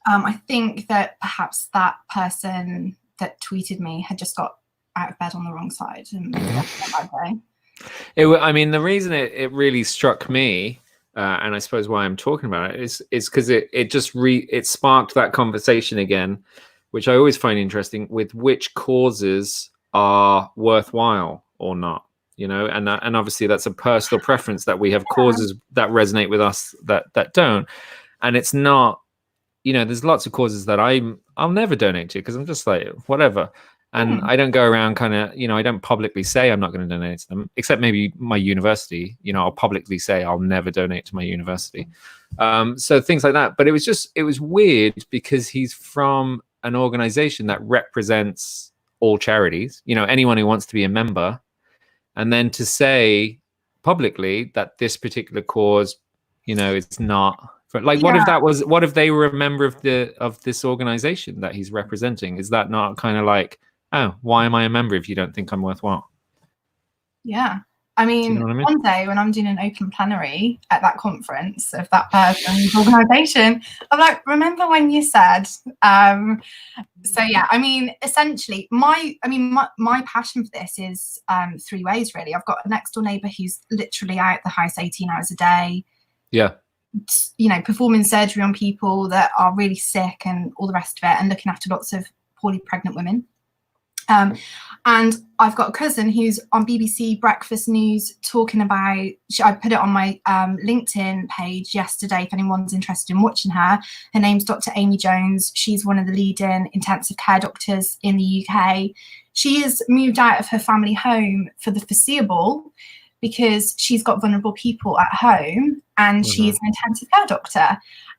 I think that perhaps that person that tweeted me had just got out of bed on the wrong side, and maybe that's a bad day. I mean, the reason it really struck me, and I suppose why I'm talking about it, is because it sparked that conversation again, which I always find interesting, with which causes are worthwhile or not, you know, and obviously that's a personal preference, that we have causes that resonate with us that don't, and it's not, you know, there's lots of causes that I'll never donate to because I'm just like, whatever. And I don't go around kind of, you know, I don't publicly say I'm not going to donate to them, except maybe my university. You know, I'll publicly say I'll never donate to my university. So things like that. But it was weird because he's from an organization that represents all charities, you know, anyone who wants to be a member. And then to say publicly that this particular cause, you know, it's not. Like, what if they were a member of this organization that he's representing? Is that not kind of like, oh, why am I a member if you don't think I'm worthwhile? Yeah. I mean, one day when I'm doing an open plenary at that conference of that person's organisation, I'm like, remember when you said? So yeah, I mean, essentially, my passion for this is three ways, really. I've got a next door neighbour who's literally out the house 18 hours a day. Yeah. You know, performing surgery on people that are really sick and all the rest of it, and looking after lots of poorly pregnant women. And I've got a cousin who's on BBC Breakfast News talking about, I put it on my LinkedIn page yesterday if anyone's interested in watching her. Her name's Dr. Amy Jones. She's one of the leading intensive care doctors in the UK. She has moved out of her family home for the foreseeable because she's got vulnerable people at home, and she's an intensive care doctor.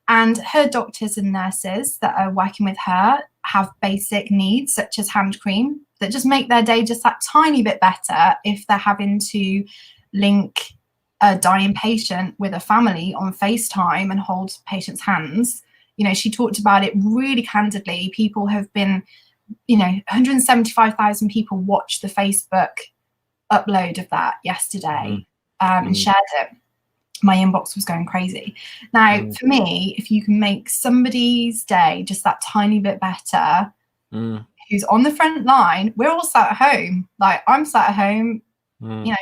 And her doctors and nurses that are working with her have basic needs such as hand cream that just make their day just that tiny bit better if they're having to link a dying patient with a family on FaceTime and hold patients' hands. You know, she talked about it really candidly. People have been, you know, 175,000 people watched the Facebook upload of that yesterday and shared it. My inbox was going crazy. Now, for me, if you can make somebody's day just that tiny bit better, who's on the front line, we're all sat at home. Like, I'm sat at home, you know,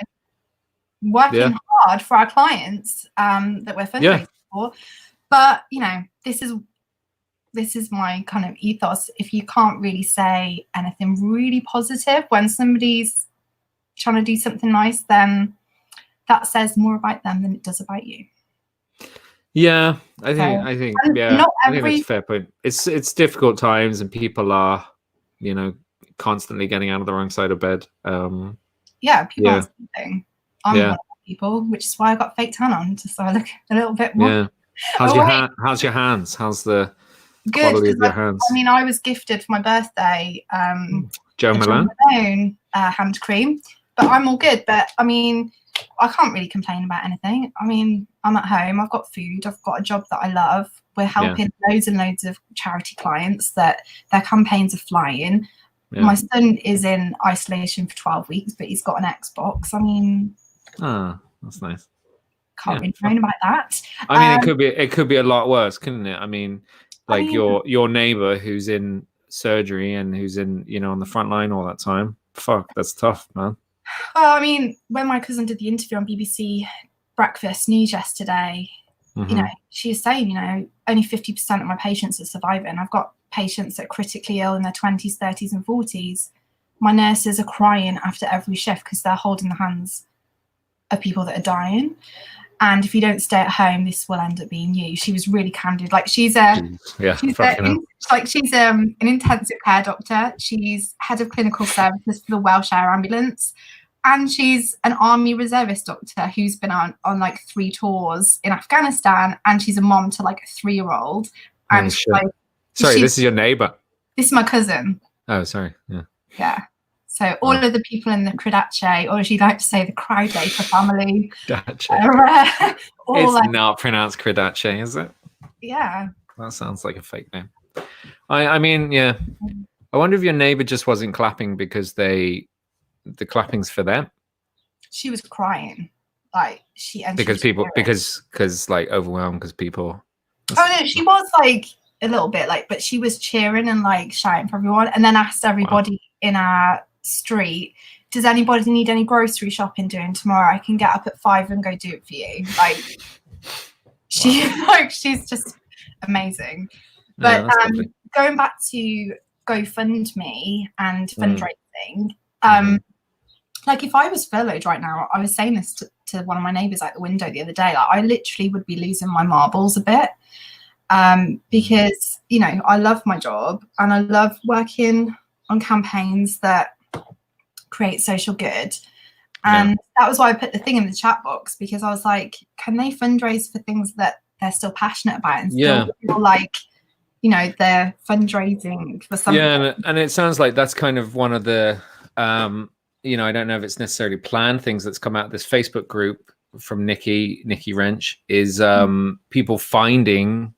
working hard for our clients that we're fundraising for. But you know, this is my kind of ethos. If you can't really say anything really positive when somebody's trying to do something nice, then that says more about them than it does about you. Yeah, I think not I think that's a fair point. It's difficult times, and people are, you know, constantly getting out of the wrong side of bed. People aren't sleeping. I'm one of the people, which is why I got fake tan on, just so I look a little bit more. Yeah. How's your hands? How's the quality of your hands? I mean, I was gifted for my birthday Jo Malone hand cream, but I'm all good. But I mean, I can't really complain about anything. I mean, I'm at home, I've got food, I've got a job that I love. We're helping loads and loads of charity clients that their campaigns are flying. My son is in isolation for 12 weeks, but he's got an Xbox. I mean, that's nice. Can't really complain about that. I mean, it could be a lot worse, couldn't it? I mean, like your neighbor who's in surgery and who's in, you know, on the front line all that time. Fuck, that's tough, man. Well, I mean, when my cousin did the interview on BBC Breakfast News yesterday, you know, she was saying, you know, only 50% of my patients are surviving. I've got patients that are critically ill in their 20s, 30s and 40s. My nurses are crying after every shift because they're holding the hands of people that are dying. And if you don't stay at home, this will end up being you. She was really candid. Like she's an intensive care doctor. She's head of clinical services for the Welsh Air Ambulance. And she's an army reservist doctor who's been on like 3 tours in Afghanistan. And she's a mom to like a 3-year-old. And sorry, this is your neighbor. This is my cousin. Oh, sorry. Yeah. So all of the people in the Cradace, or as you like to say, the Crowdacre family. It's like, not pronounced Cradace, is it? Yeah. That sounds like a fake name. I mean, yeah. I wonder if your neighbor just wasn't clapping because the clapping's for them. She was crying, like because like overwhelmed because people. Oh no, she was like a little bit like, but she was cheering and like shouting for everyone, and then asked everybody in our street, does anybody need any grocery shopping doing tomorrow? I can get up at 5 and go do it for you. Like she's just amazing. But going back to GoFundMe and fundraising, like if I was furloughed right now, I was saying this to one of my neighbours out the window the other day, like I literally would be losing my marbles a bit, because you know I love my job and I love working on campaigns that create social good, and that was why I put the thing in the chat box, because I was like, can they fundraise for things that they're still passionate about and still feel like, you know, they're fundraising for something. And it sounds like that's kind of one of the you know, I don't know if it's necessarily planned things that's come out of this Facebook group from Nikki Wrench is people finding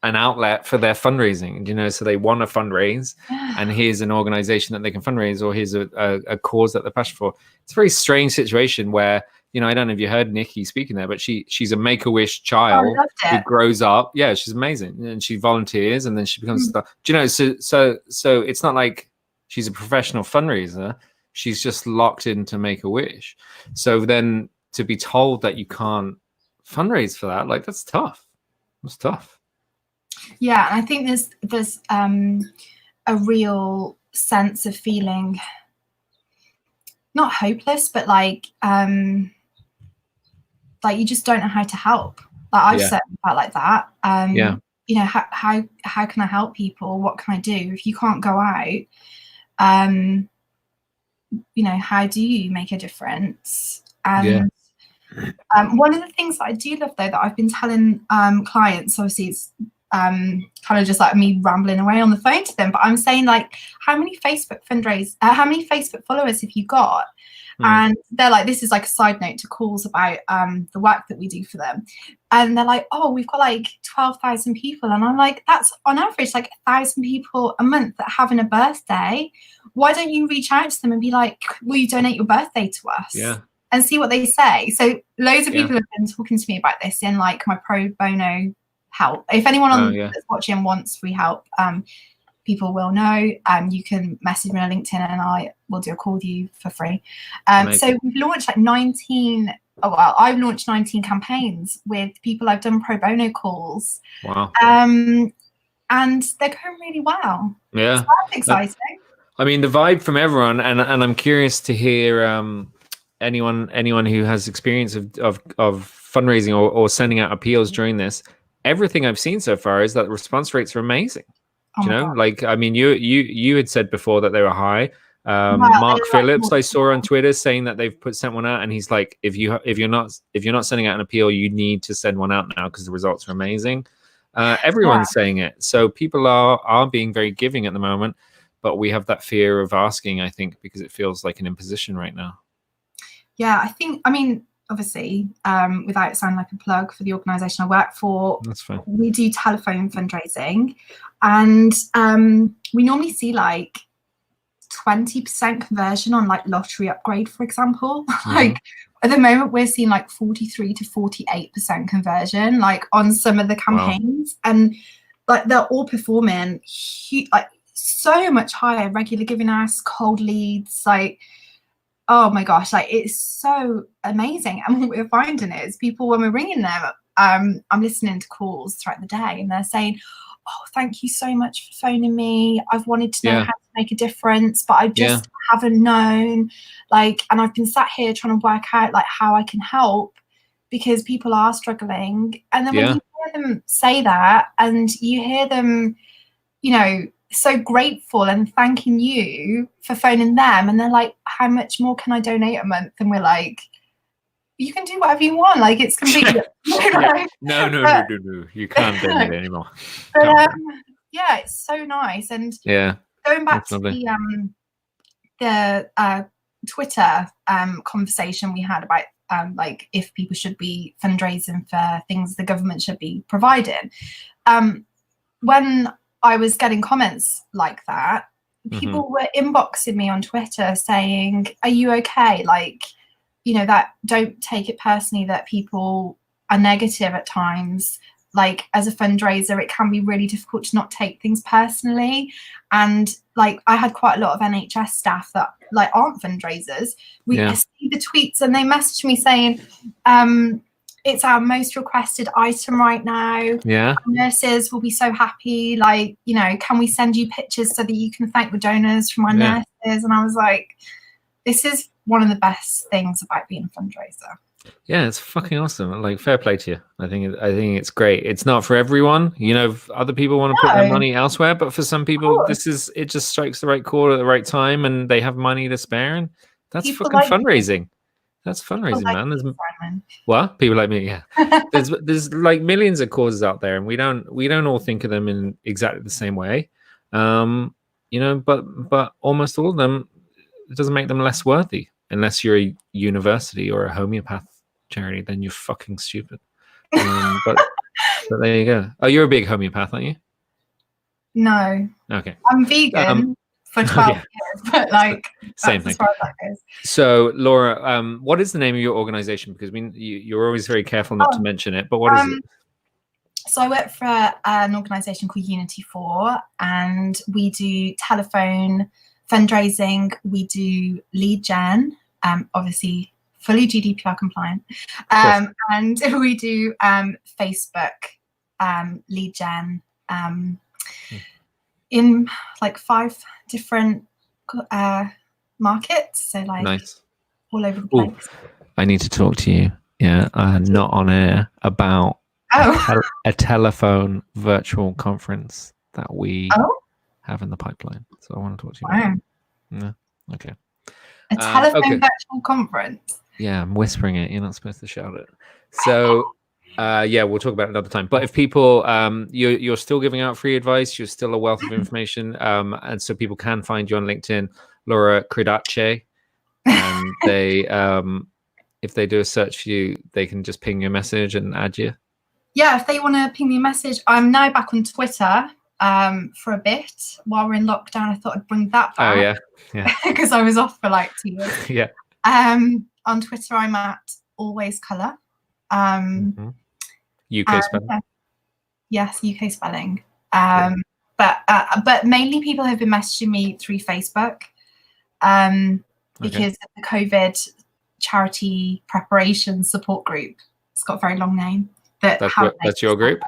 an outlet for their fundraising, you know, so they want to fundraise and here's an organization that they can fundraise, or here's a cause that they're passionate for. It's a very strange situation where, you know, I don't know if you heard Nikki speaking there, but she's a Make-A-Wish child who grows up. Yeah, she's amazing. And she volunteers and then she becomes, do you know, so it's not like she's a professional fundraiser. She's just locked into Make-A-Wish. So then to be told that you can't fundraise for that, like that's tough. It's tough. Yeah, and I think there's a real sense of feeling not hopeless, but like you just don't know how to help. Like I've certainly felt like that. You know, how can I help people? What can I do if you can't go out? You know, how do you make a difference? And one of the things that I do love though that I've been telling clients, obviously it's kind of just like me rambling away on the phone to them, but I'm saying like, how many Facebook followers have you got? And they're like, this is like a side note to calls about the work that we do for them, and they're like, oh, we've got like 12,000 people, and I'm like, that's on average like 1,000 people a month that are having a birthday. Why don't you reach out to them and be like, will you donate your birthday to us? And see what they say. So loads of people have been talking to me about this in like my pro bono help. If anyone that's watching wants free help, people will know. You can message me on LinkedIn and I will do a call with you for free. So we've launched like 19 I've launched 19 campaigns with people. I've done pro bono calls. Wow. And they're going really well. Yeah. So that's exciting. I mean, the vibe from everyone, and I'm curious to hear anyone who has experience of fundraising or sending out appeals during this. Everything I've seen so far is that the response rates are amazing. Oh you my know, God. like, I mean, you had said before that they were high. Wow, Mark they're like Phillips, more- I saw on Twitter saying that they've sent one out, and he's like, if you're not sending out an appeal, you need to send one out now because the results are amazing. Everyone's saying it, so people are being very giving at the moment, but we have that fear of asking, I think, because it feels like an imposition right now. Yeah, I mean, obviously, without sounding like a plug for the organisation I work for, That's fine. we do telephone fundraising, and we normally see like 20% conversion on like lottery upgrade, for example. Like at the moment, we're seeing like 43 to 48% conversion, like on some of the campaigns, and like they're all performing like so much higher. Regular giving us, cold leads, like, oh my gosh, like it's so amazing. And what we're finding is people, when we're ringing them, I'm listening to calls throughout the day, and they're saying, oh, thank you so much for phoning me. I've wanted to know how to make a difference, but I just haven't known. Like, and I've been sat here trying to work out like how I can help, because people are struggling. And then when you hear them say that, and you hear them, you know, so grateful and thanking you for phoning them, and they're like, how much more can I donate a month? And we're like, you can do whatever you want. Like, it's completely No, you can't donate anymore. But yeah, it's so nice. And going back to the Twitter conversation we had about like if people should be fundraising for things the government should be providing, when I was getting comments like that, people were inboxing me on Twitter saying, are you okay? Like, you know, that don't take it personally that people are negative at times. Like, as a fundraiser, it can be really difficult to not take things personally. And like, I had quite a lot of NHS staff that like aren't fundraisers. We see the tweets, and they messaged me saying, it's our most requested item right now. Yeah. Our nurses will be so happy. Like, you know, can we send you pictures so that you can thank the donors from our nurses? And I was like, this is one of the best things about being a fundraiser. Yeah, it's fucking awesome. Like, fair play to you. I think it's great. It's not for everyone. You know, other people want to put their money elsewhere, but for some people, it just strikes the right chord at the right time, and they have money to spare, and that's people fucking like fundraising. That's fundraising, like man. There's what? People like me, yeah. there's like millions of causes out there, and we don't all think of them in exactly the same way. You know, but almost all of them, it doesn't make them less worthy. Unless you're a university or a homeopath charity, then you're fucking stupid. But there you go. Oh, you're a big homeopath, aren't you? No. Okay. I'm vegan for 12 years, but like same thing. As far as that goes. So, Laura, what is the name of your organization? Because you're always very careful not to mention it. But what is it? So I work for an organisation called Unity 4, and we do telephone fundraising. We do lead gen. Obviously fully GDPR compliant, and we do Facebook lead gen in like 5 different markets, so like all over the place. Ooh, I need to talk to you, not on air, about a telephone virtual conference that we have in the pipeline, so I want to talk to you about it. Yeah, okay. A telephone virtual conference. Yeah, I'm whispering it. You're not supposed to shout it. So, we'll talk about it another time. But if people, you're still giving out free advice, you're still a wealth of information, and so people can find you on LinkedIn, Laura Cridace, and they, if they do a search for you, they can just ping you a message and add you. Yeah, if they want to ping me a message, I'm now back on Twitter. For a bit while we're in lockdown. I thought I'd bring that back. Oh yeah, because I was off for like 2 years. Yeah. On Twitter, I'm at Always Colour. UK spelling. Yes, UK spelling. But mainly people have been messaging me through Facebook because of the COVID charity preparation support group. It's got a very long name. That's your group?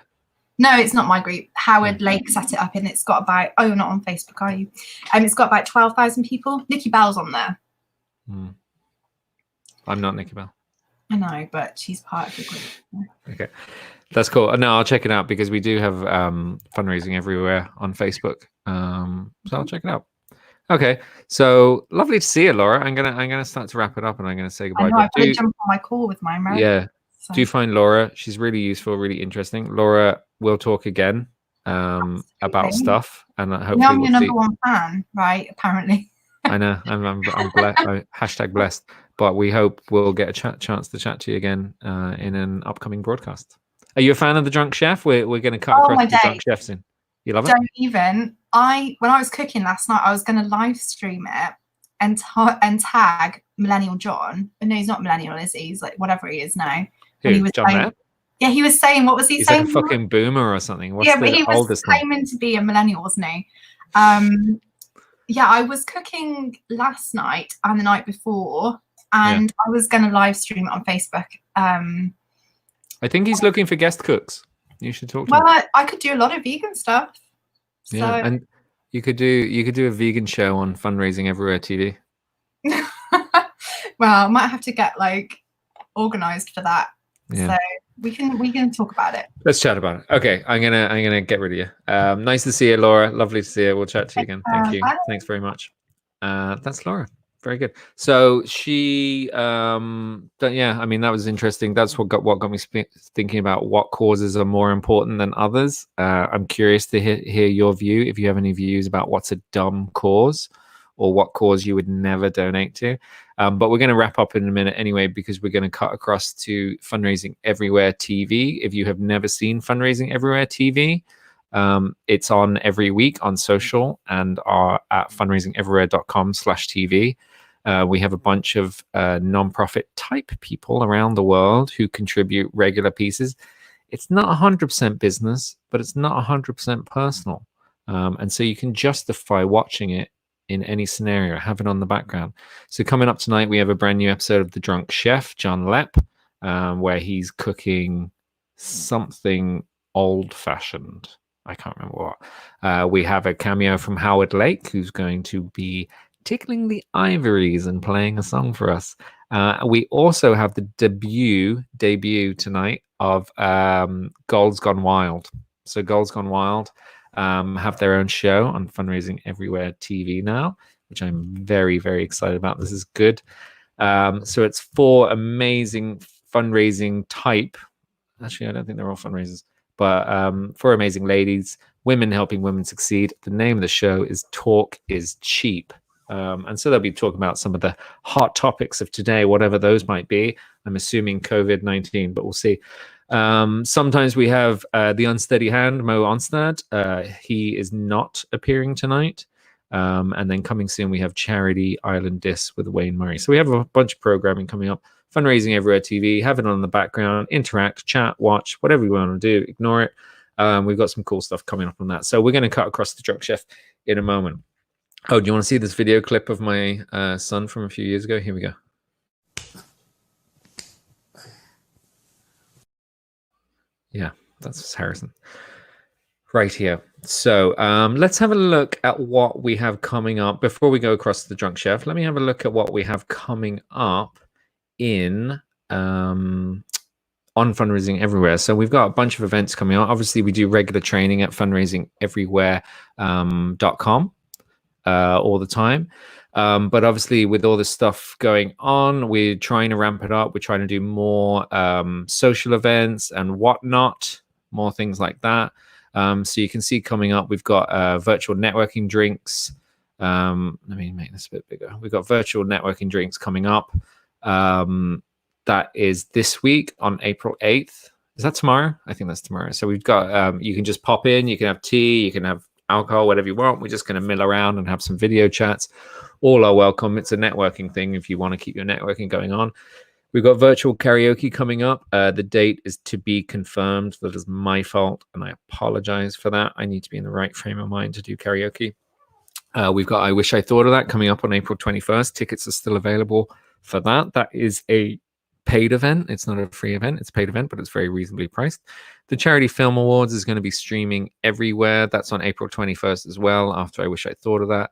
No, it's not my group. Howard Lake set it up, and it's got about, oh, you're not on Facebook, are you? It's got about 12,000 people. Nikki Bell's on there. I'm not Nikki Bell. I know, but she's part of the group. Okay, that's cool. No, I'll check it out because we do have fundraising everywhere on Facebook. So I'll check it out. Okay, so lovely to see you, Laura. I'm gonna start to wrap it up, and I'm gonna say goodbye. I know, I've got to jump on my call with my American. Yeah. So. Do find Laura. She's really useful, really interesting. Laura, we'll talk again about stuff, and hopefully I'm your number one fan, right? Apparently. I know. I'm blessed. Hashtag blessed. But we hope we'll get a chance to chat to you again in an upcoming broadcast. Are you a fan of The Drunk Chef? We're going to cut across The Drunk Chef soon. You love it? Don't even. When I was cooking last night, I was going to live stream it and tag Millennial John. No, he's not millennial, is he? He's like whatever he is now. Who, and he was John saying, Matt? Yeah, he was saying, what was he saying? He's like a fucking boomer or something. What's but he was oldest claiming to be a millennial, wasn't he? Yeah, I was cooking last night and the night before, and I was going to live stream it on Facebook. I think he's looking for guest cooks. You should talk to him. Well, I could do a lot of vegan stuff. So. Yeah, and you could do a vegan show on Fundraising Everywhere TV. Well, I might have to get like organized for that. Yeah. So we can talk about it. Let's chat about it. Okay, I'm gonna get rid of you. Nice to see you, Laura. Lovely to see you. We'll chat to you again. Thank you. Bye. Thanks very much. That's Laura. Very good. So she, yeah, I mean, that was interesting. That's what got me thinking about what causes are more important than others. I'm curious to hear your view. If you have any views about what's a dumb cause or what cause you would never donate to. But we're going to wrap up in a minute anyway, because we're going to cut across to Fundraising Everywhere TV. If you have never seen Fundraising Everywhere TV, it's on every week on social and are at fundraisingeverywhere.com/TV. We have a bunch of nonprofit type people around the world who contribute regular pieces. It's not 100% business, but it's not 100% personal. And so you can justify watching it in any scenario, have it on the background. So coming up tonight, we have a brand new episode of The Drunk Chef, John Lepp, where he's cooking something old-fashioned. I can't remember what. We have a cameo from Howard Lake, who's going to be tickling the ivories and playing a song for us. We also have the debut tonight of Gold's Gone Wild. So Gold's Gone Wild have their own show on Fundraising Everywhere TV now, which I'm very, very excited about. This is good. So it's 4 amazing fundraising type. Actually, I don't think they're all fundraisers, but 4 amazing ladies, women helping women succeed. The name of the show is Talk is Cheap. And so they'll be talking about some of the hot topics of today, whatever those might be. I'm assuming COVID-19, but we'll see. Sometimes we have the unsteady hand, Mo Onstad. He is not appearing tonight. And then coming soon, we have Charity Island Dis with Wayne Murray. So we have a bunch of programming coming up. Fundraising Everywhere TV, have it on the background, interact, chat, watch, whatever you want to do, ignore it. We've got some cool stuff coming up on that. So we're going to cut across the Drunk Chef in a moment. Oh, do you want to see this video clip of my son from a few years ago? Here we go. Yeah, that's Harrison. Right here. So let's have a look at what we have coming up. Before we go across to the Drunk Chef, let me have a look at what we have coming up in on Fundraising Everywhere. So we've got a bunch of events coming on. Obviously, we do regular training at fundraisingeverywhere.com all the time. But obviously, with all this stuff going on, we're trying to ramp it up. We're trying to do more social events and whatnot, more things like that. So you can see coming up, we've got virtual networking drinks. Let me make this a bit bigger. We've got virtual networking drinks coming up. That is this week on April 8th. Is that tomorrow? I think that's tomorrow. So we've got, you can just pop in, you can have tea, you can have alcohol, whatever you want. We're just going to mill around and have some video chats. All are welcome. It's a networking thing if you want to keep your networking going on. We've got virtual karaoke coming up. The date is to be confirmed. That is my fault, and I apologize for that. I need to be in the right frame of mind to do karaoke. We've got I Wish I Thought of That coming up on April 21st. Tickets are still available for that. That is a paid event. It's not a free event. It's a paid event, but it's very reasonably priced. The Charity Film Awards is going to be streaming everywhere. That's on April 21st as well, after I Wish I Thought of That.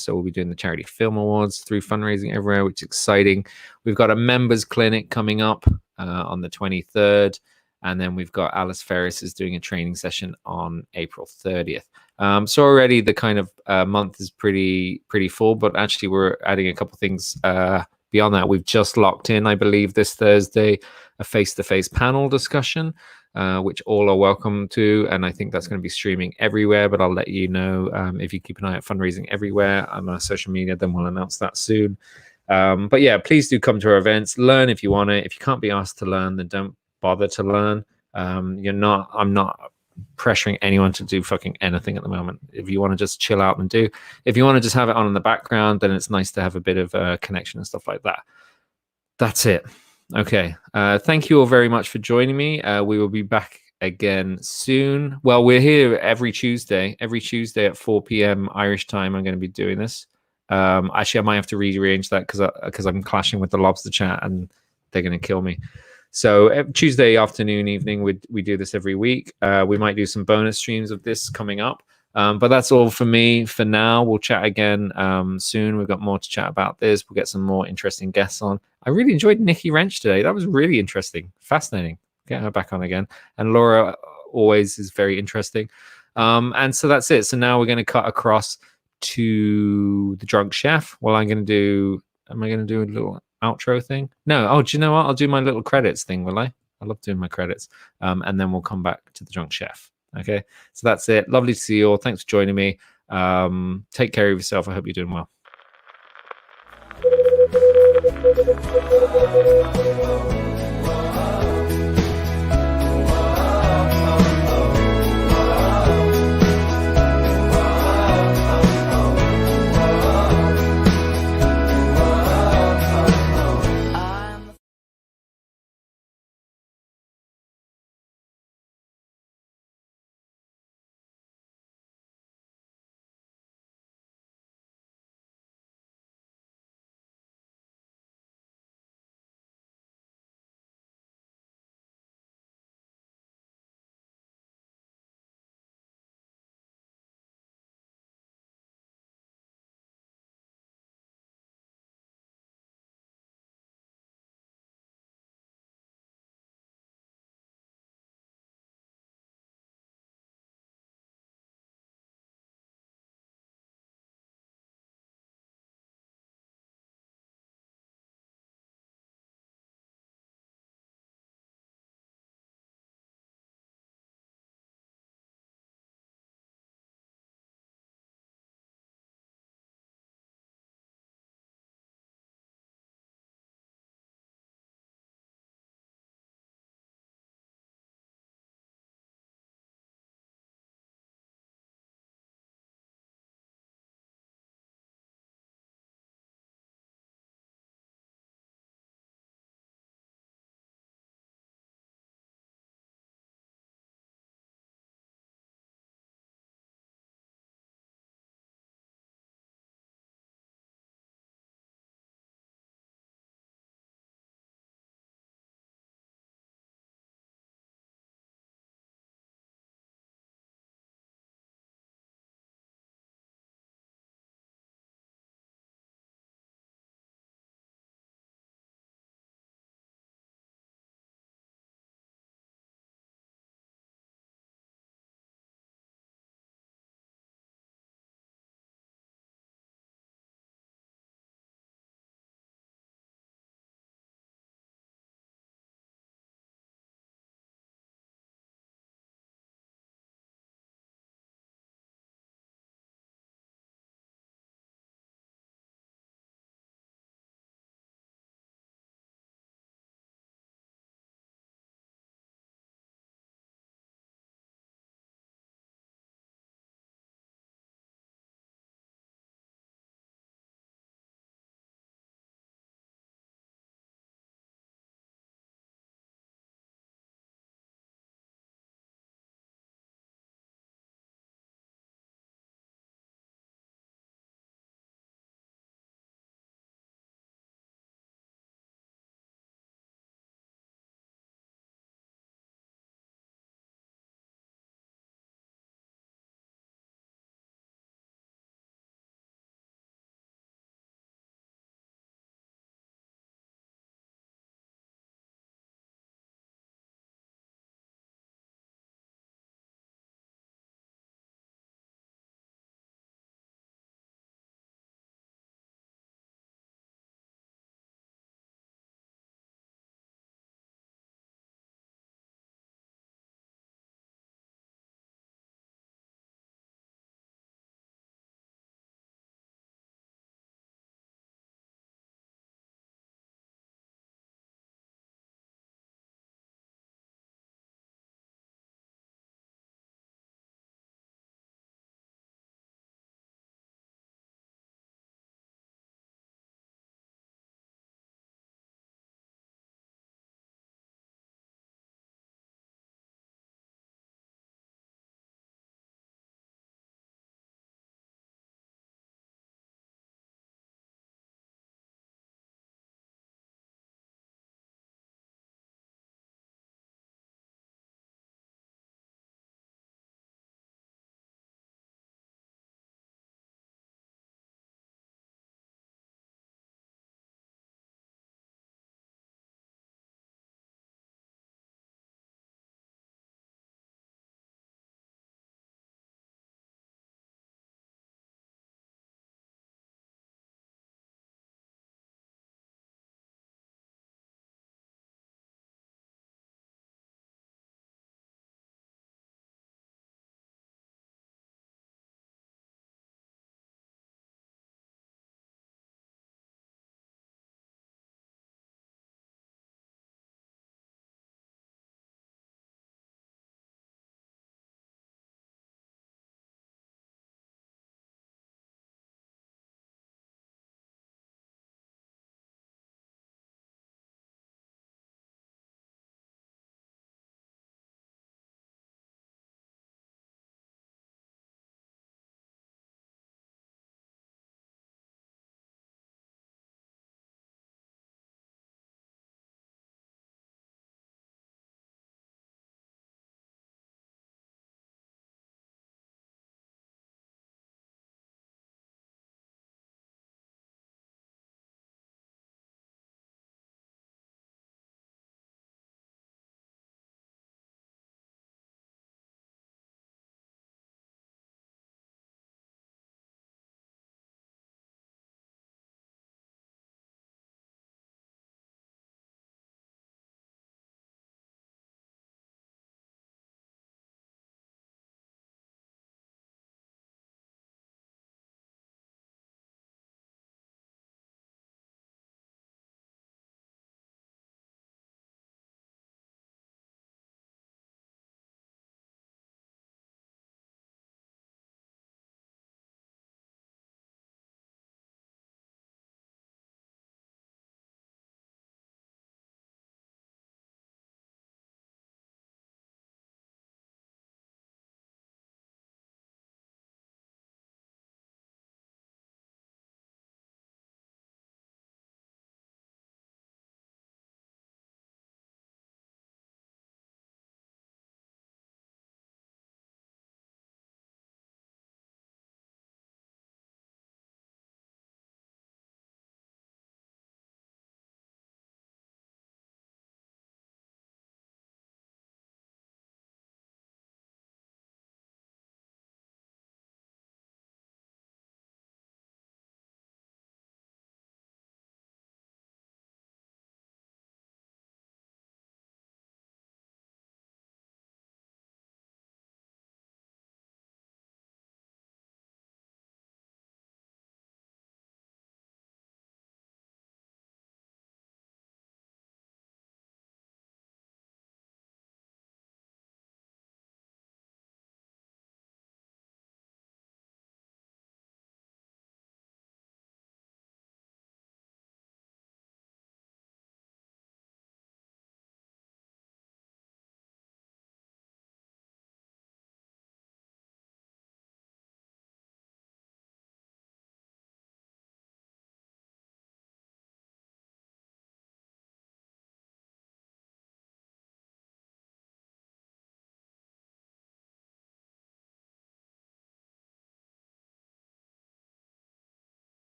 So we'll be doing the Charity Film Awards through Fundraising Everywhere, which is exciting. We've got a members clinic coming up on the 23rd. And then we've got Alice Ferris is doing a training session on April 30th. So already the kind of month is pretty full, but actually we're adding a couple things beyond that. We've just locked in, I believe, this Thursday, a face-to-face panel discussion, which all are welcome to. And I think that's going to be streaming everywhere, but I'll let you know if you keep an eye out Fundraising Everywhere on our social media, then we'll announce that soon. But yeah, please do come to our events. Learn if you want it. If you can't be asked to learn, then don't bother to learn. I'm not pressuring anyone to do fucking anything at the moment. If you want to just chill out and do, if you want to just have it on in the background, then it's nice to have a bit of a connection and stuff like that. That's it. Okay. Thank you all very much for joining me. We will be back again soon. Well, we're here every Tuesday at 4 p.m. Irish time. I'm going to be doing this. Actually, I might have to rearrange that because I'm clashing with the Lobster Chat and they're going to kill me. So Tuesday afternoon, evening, we do this every week. We might do some bonus streams of this coming up. But that's all for me for now. We'll chat again soon. We've got more to chat about this. We'll get some more interesting guests on. I really enjoyed Nikki Wrench today. That was really interesting. Fascinating. Get her back on again. And Laura always is very interesting. And so that's it. So now we're going to cut across to the Drunk Chef. Well, am I going to do a little outro thing? No. Oh, do you know what? I'll do my little credits thing, will I? I love doing my credits. And then we'll come back to the Drunk Chef. Okay. So that's it. Lovely to see you all. Thanks for joining me. Take care of yourself. I hope you're doing well.